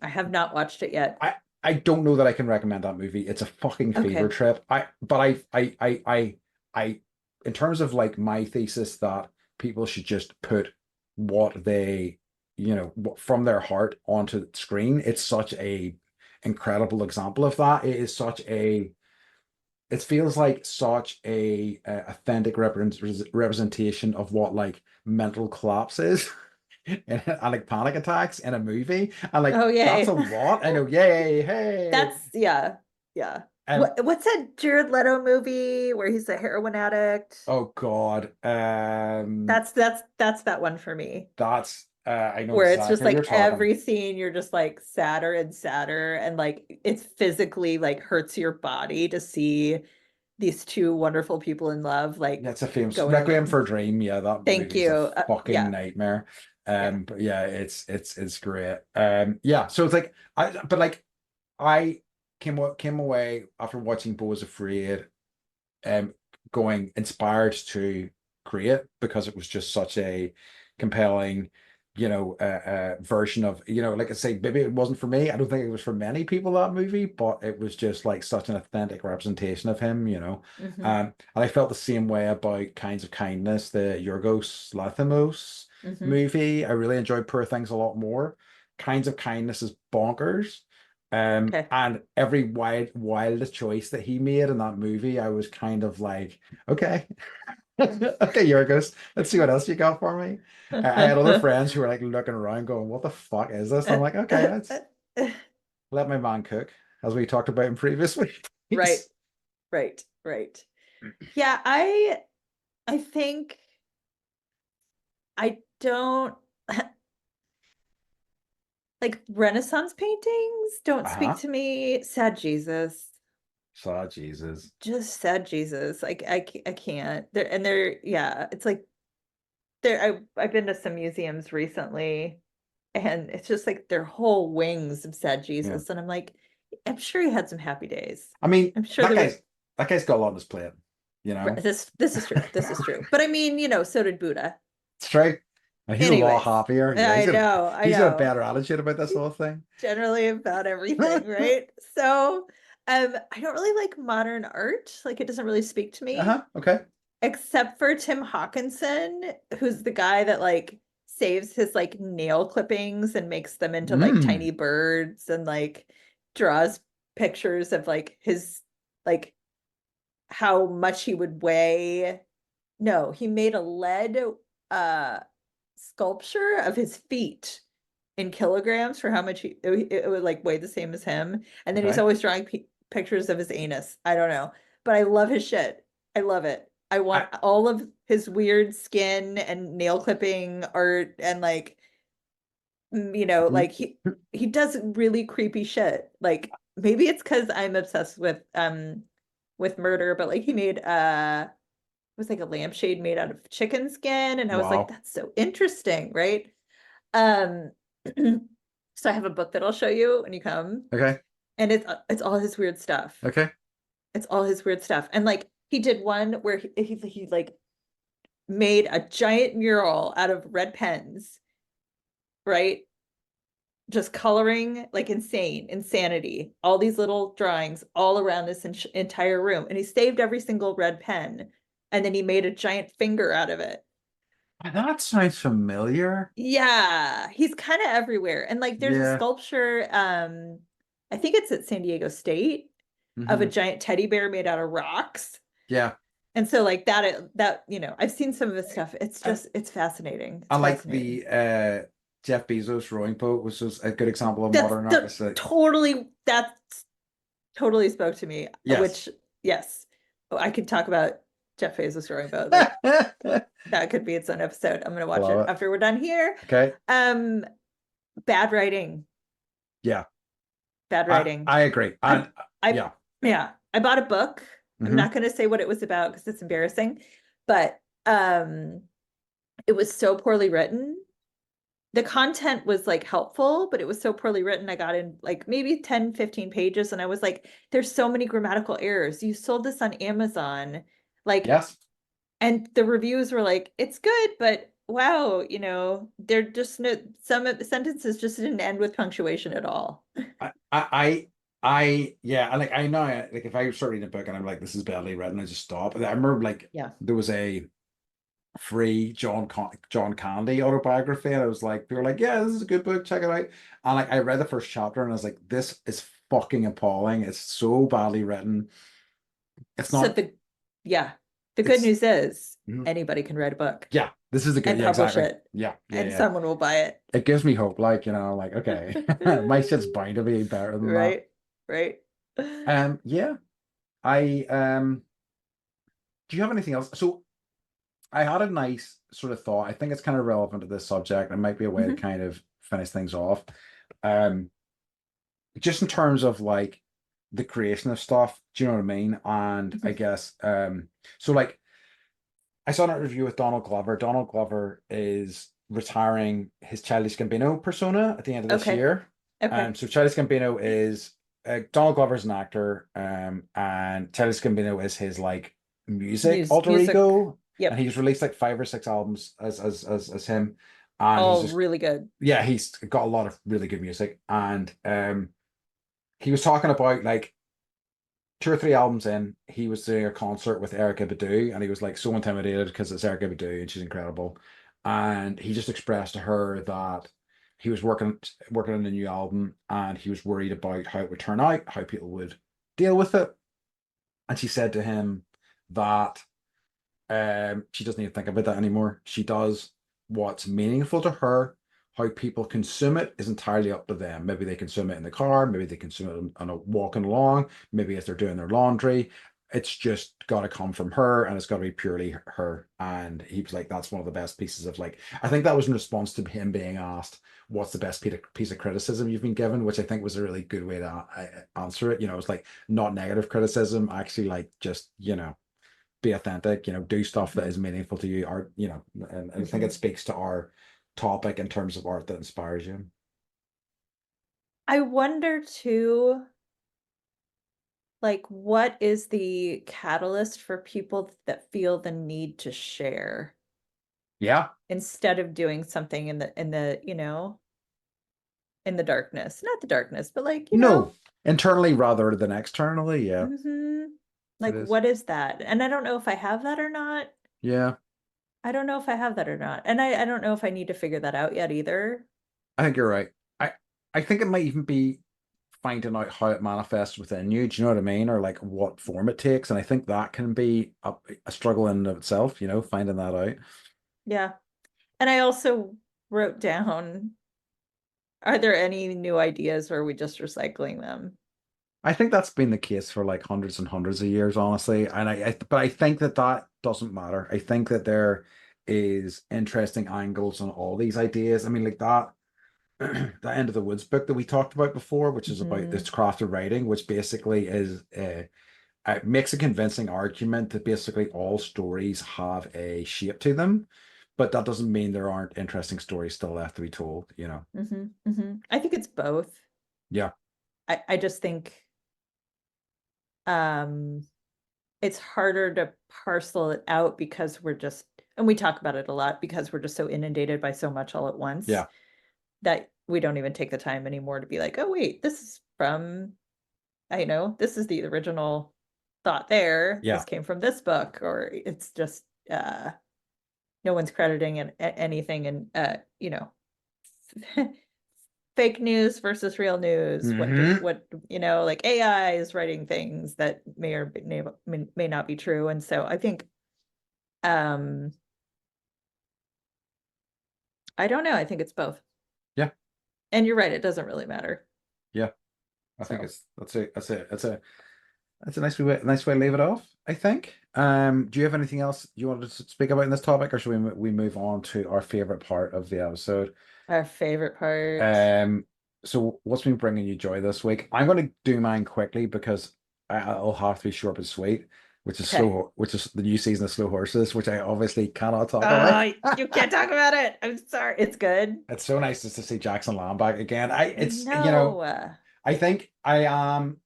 I have not watched it yet. I don't know that I can recommend that movie. It's a fucking fever Okay. trip. But I in terms of like my thesis that people should just put what they from their heart onto the screen. It's such a incredible example of that. It feels like such a authentic representation of what like mental collapse is and like panic attacks in a movie. And like Oh, that's a yay. lot. I know, yay, hey. That's yeah. Yeah. Um, What's that Jared Leto movie where he's a heroin addict? oh God. That's that one for me. That's I know Where it's just exactly what you're like talking. every scene you're just like sadder and sadder and like it's physically like hurts your body to see these two wonderful people in love, like That's a famous going Requiem on. for a Dream. Yeah, that Thank movie's you. a fucking Yeah, nightmare. yeah. But yeah, it's great. Yeah. So it's like but like I came away after watching Beau was Afraid, um, going inspired to create because it was just such a compelling, version of, like I say, maybe it wasn't for me. I don't think it was for many people that movie, but it was just like such an authentic representation of him. Hmm. And I felt the same way about Kinds of Kindness, the Yorgos Lanthimos Hmm. movie. I really enjoyed Poor Things a lot more. Kinds of Kindness is bonkers. Okay. And every wild choice that he made in that movie, I was kind of like, okay, okay, Yorgos, let's see what else you got for me. I had other friends who were like looking around, going, "What the fuck is this?" I'm like, okay, let's let my man cook, as we talked about in previous Right, weeks. right, right. Yeah, I think I don't like Renaissance paintings don't speak Uh-huh. to me. Sad Jesus. So Jesus. Just sad Jesus. Like I can't. They're yeah, it's like there I've been to some museums recently and it's just like their whole wings of sad Yeah. Jesus. And I'm like, I'm sure he had some happy days. I mean, I'm sure there was that guy's got a lot on his plate, you know? this is true. This is true. But I mean, so did Buddha. It's true. And he's a lot Anyways, happier. Yeah, I know, I he's got a know. better attitude about this whole thing. Generally about everything, right? So, I don't really like modern art. Like it doesn't really speak to me, Uh-huh. Okay. except for Tim Hawkinson, who's the guy that like saves his like nail clippings and makes them into like Mm. tiny birds and like draws pictures of like his like how much he would weigh. No, he made a lead uh sculpture of his feet in kilograms for how much it would like weigh the same as him. And then he's Okay. always drawing pictures of his anus. I don't know, but I love his shit. I love it. I want I, all of his weird skin and nail clipping art and like mhm. like he does really creepy shit. Like maybe it's because I'm obsessed with murder, but like he made it was like a lampshade made out of chicken skin and I was like Wow. that's so interesting, right? Um, so I have a book that I'll show you when you come, Okay. and it's all his weird stuff. Okay. It's all his weird stuff, and like he did one where he like made a giant mural out of red pens, right? Just coloring like insanity, all these little drawings all around this entire room, and he saved every single red pen, and then he made a giant finger out of it. That sounds familiar. Yeah, he's kind of everywhere. And like there's a Yeah. sculpture, I think it's at San Diego State of a Hmm. giant teddy bear made out of rocks. Yeah. And so like that, I've seen some of his stuff. It's And just it's fascinating. I It's like fascinating. the Jeff Bezos rowing boat, which was a good example of That's modern art. the It's like, that's totally spoke to me, yes. which yes. Oh, I could talk about Jeff Bezos rowing boat. Like I that could be its own episode. I'm gonna watch it love it. after we're done here. Okay. Um, bad writing. Yeah. Bad writing. I agree. I And I yeah. yeah, I bought a book. I'm Hmm. not going to say what it was about because it's embarrassing, but it was so poorly written. The content was like helpful, but it was so poorly written. I got in like maybe 10, 15 pages and I was like there's so many grammatical errors. You sold this on Amazon. Like Yes. and the reviews were like it's good, but wow, they're just no some of the sentences just didn't end with punctuation at all. Yeah, and like I know, like if I start reading a book and I'm like, this is badly written, I just stop. I remember like Yeah. there was a free John Candy autobiography, and I was like, people were like, yeah, this is a good book, check it out. And like I read the first chapter, and I was like, this is fucking appalling. It's so badly written. It's So not. yeah, the good It's news is mhm. anybody can write a book Yeah. This is a good. and Yeah, publish exactly. it, Yeah, yeah, and yeah. someone will buy it. It gives me hope. Like like okay, my shit's bound to be better than that. Right, right. Yeah. I Do you have anything else? So I had a nice sort of thought. I think it's kind of relevant to this subject. It might be a way to Mhm. kind of finish things off. Um, just in terms of like the creation of stuff. Do you know what I mean? And I Mhm. guess so like I saw an interview with Donald Glover. Donald Glover is retiring his Childish Gambino persona at the end of this Okay. year. Okay. So Childish Gambino is Donald Glover's an actor, and Childish Gambino is his like music alter Music. ego, and Yep. he's released like 5 or 6 albums as him, and he's All just really good. yeah, he's got a lot of really good music, and he was talking about like 2 or 3 albums in, he was doing a concert with Erica Badu, and he was like so intimidated because it's Erica Badu and she's incredible. And he just expressed to her that he was working on a new album, and he was worried about how it would turn out, how people would deal with it. And she said to him that she doesn't need to think about that anymore. She does what's meaningful to her. How people consume it is entirely up to them. Maybe they consume it in the car, maybe they consume it on a walking along, maybe as they're doing their laundry. It's just got to come from her, and it's got to be purely her. And he was like, that's one of the best pieces of like, I think that was in response to him being asked, what's the best piece of criticism you've been given, which I think was a really good way to answer it. It's like not negative criticism, actually, like just, be authentic, do stuff that Mhm. is meaningful to you, art, and I think it Mhm. speaks to our topic in terms of art that inspires you. I wonder too, like, what is the catalyst for people that feel the need to share Yeah. instead of doing something in the darkness? Not the darkness, but like, No, internally rather than externally. Yeah, it like is. what is that? And I don't know if I have that or not. Yeah, I don't know if I have that or not. And I don't know if I need to figure that out yet either. I think you're right. I think it might even be finding out how it manifests within you. Do you know what I mean? Or like what form it takes. And I think that can be a struggle in and of itself, finding that out. Yeah. And I also wrote down, are there any new ideas or are we just recycling them? I think that's been the case for like hundreds and hundreds of years, honestly. And but I think that that doesn't matter. I think that there is interesting angles on all these ideas. I mean, like that, the End of the Woods book that we talked about before, which is about Hmm. this craft of writing, which basically is makes a convincing argument that basically all stories have a shape to them, but that doesn't mean there aren't interesting stories still left to be told. I think it's both. Yeah, I just think um it's harder to parcel it out because and we talk about it a lot because we're just so inundated by so much all at once yeah, that we don't even take the time anymore to be like, oh wait, this is from, I know, this is the original thought there. This yeah. came from this book, or it's just no one's crediting anything and fake news versus real news. Hmm. What like AI is writing things that may not be true. And so I think um I don't know. I think it's both. Yeah, And you're right, it doesn't really matter. yeah. I think So it's that's a nice way to leave it off, I think. Do you have anything else you wanted to speak about in this topic, or should we move on to our favorite part of the episode? our favorite part. Um, so what's been bringing you joy this week? I'm going to do mine quickly because I'll have to be short but sweet, Okay. which is the new season of Slow Horses, which I obviously cannot talk about. You can't talk about it. I'm sorry. It's good. It's so nice just to see Jackson Lamb back again. I I it's know. I think I am.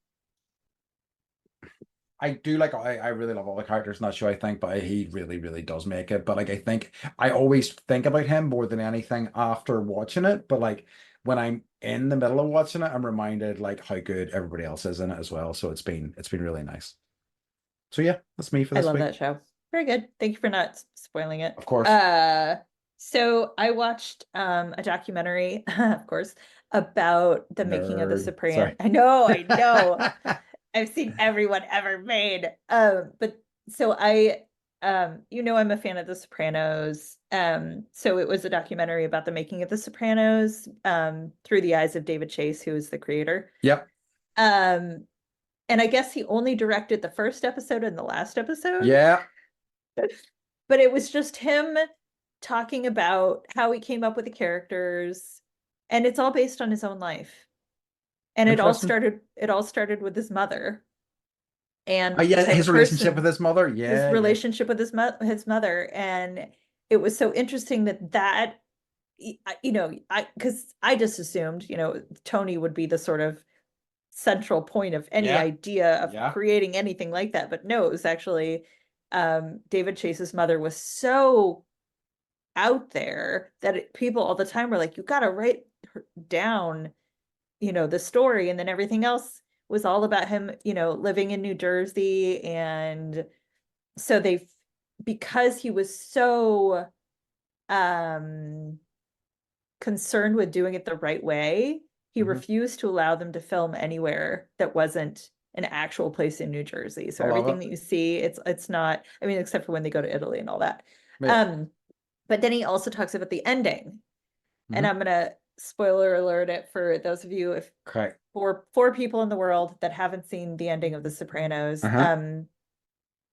I do like I really love all the characters in that show, I think, but he really, really does make it. But like I think I always think about him more than anything after watching it. But like when I'm in the middle of watching it, I'm reminded like how good everybody else is in it as well. So it's been really nice. So yeah, that's me for I this love week. that show. Very good. Thank you for not spoiling it. Of course. So I watched a documentary, of course, about the making of The Nerd. Sopranos. Sorry. I know. I've seen everyone ever made. But so I'm a fan of The Sopranos. So it was a documentary about the making of The Sopranos, through the eyes of David Chase, who is the creator. Yep. Um, and I guess he only directed the first episode and the last episode, Yeah. but it was just him talking about how he came up with the characters, and it's all based on his own life. And Interesting. it all started with his mother Oh and the yeah, type his of relationship with person, his mother. his Yeah, yeah. relationship with his mother. And it was so interesting that you know, because I just assumed, you know, Tony would be the sort of central point of any Yeah, idea of yeah. creating anything like that. But no, it was actually David Chase's mother was so out there that people all the time were like, you got to write down, you know, the story. And then everything else was all about him, you know, living in New Jersey. And so because he was so um concerned with doing it the right way, he Hmm. refused to allow them to film anywhere that wasn't an actual place in New Jersey. I So love everything it. that you see, it's not, I mean, except for when they go to Italy and all that. Yeah. Um, but then he also talks about the ending. And Hmm. I'm gonna spoiler alert it for those of you, if Okay. four people in the world that haven't seen the ending of The Sopranos. Uh-huh.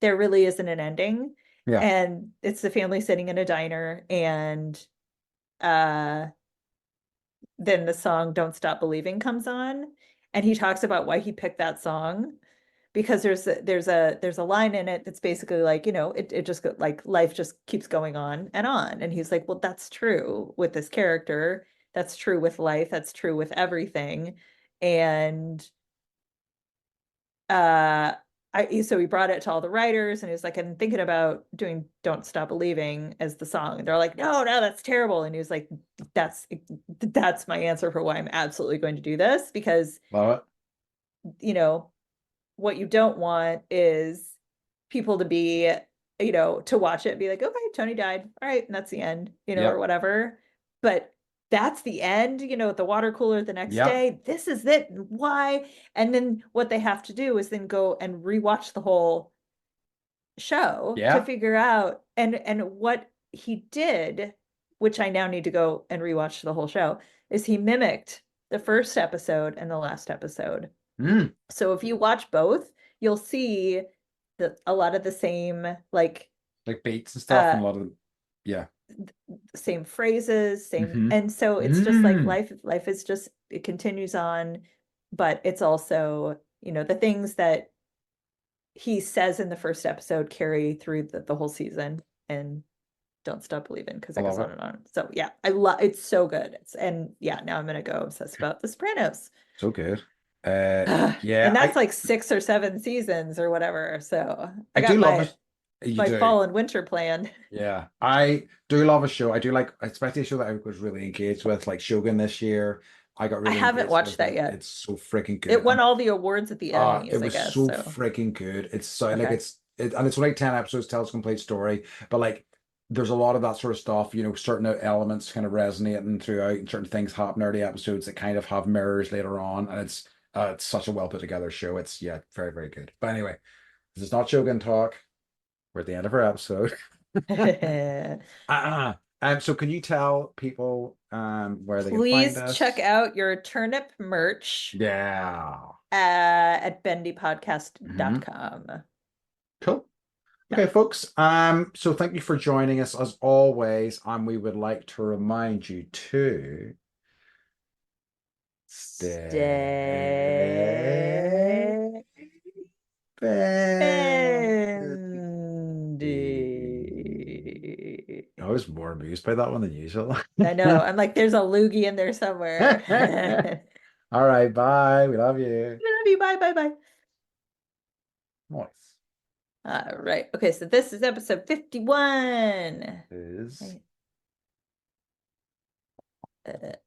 There really isn't an ending. Yeah. And it's the family sitting in a diner, and uh then the song Don't Stop Believing comes on, and he talks about why he picked that song, because there's a line in it that's basically like, you know, it just like life just keeps going on and on. And he's like, well, that's true with this character, that's true with life, that's true with everything. And uh so he brought it to all the writers, and he was like, I'm thinking about doing Don't Stop Believing as the song. And they're like, no, no, that's terrible. And he was like, that's that's my answer for why I'm absolutely going to do this, because, Love it. you know, what you don't want is people to be, you know, to watch it and be like, okay, Tony died. All right, and that's the end, you know, or Yep. whatever. But that's the end, you know, at the water cooler the next Yep. day. This is it. Why? And then what they have to do is then go and rewatch the whole show to Yeah. figure out, and what he did, which I now need to go and rewatch the whole show, is he mimicked the first episode and the last episode. Mm. So if you watch both, you'll see a lot of the same, like Like beats and stuff uh and a lot of yeah. same phrases, same. Mm-hmm. And so it's just like Mm. life is just, it continues on, but it's also, you know, the things that he says in the first episode carry through the whole season, and don't stop believing, because I it love goes it. on and on. So yeah, I love, it's so good. And yeah, now I'm gonna go obsess about The Sopranos. So good. And Yeah, that's like 6 or 7 seasons or whatever. So I I do got love it. my You my do. fall and winter planned. Yeah, I do love a show. I do like, especially a show that I was really engaged with, like Shogun this year. I got I really haven't engaged watched with that it. yet. It's so freaking good. It won And all the awards at the it Emmys, I was guess. so So freaking good. It's so like okay. and it's only 10 episodes, tells a complete story, but like there's a lot of that sort of stuff, certain elements kind of resonating throughout and certain things happen early episodes that kind of have mirrors later on. And it's such a well put together show. It's yeah, very, very good. But anyway, this is not Shogun talk. We're at the end of our episode. So can you tell people where they can find Please check us? out your turnip merch Yeah. at Hmm. bendypodcast.com. Cool. Yeah. Okay, folks. So thank you for joining us as always, and we would like to remind you to stay Stay Bendy. I was more amused by that one than usual. I know. I'm like, there's a loogie in there somewhere. All right, bye. We love you. Love you. Bye, bye, bye. Nice. All right. Okay, so this is episode 51. Is Right.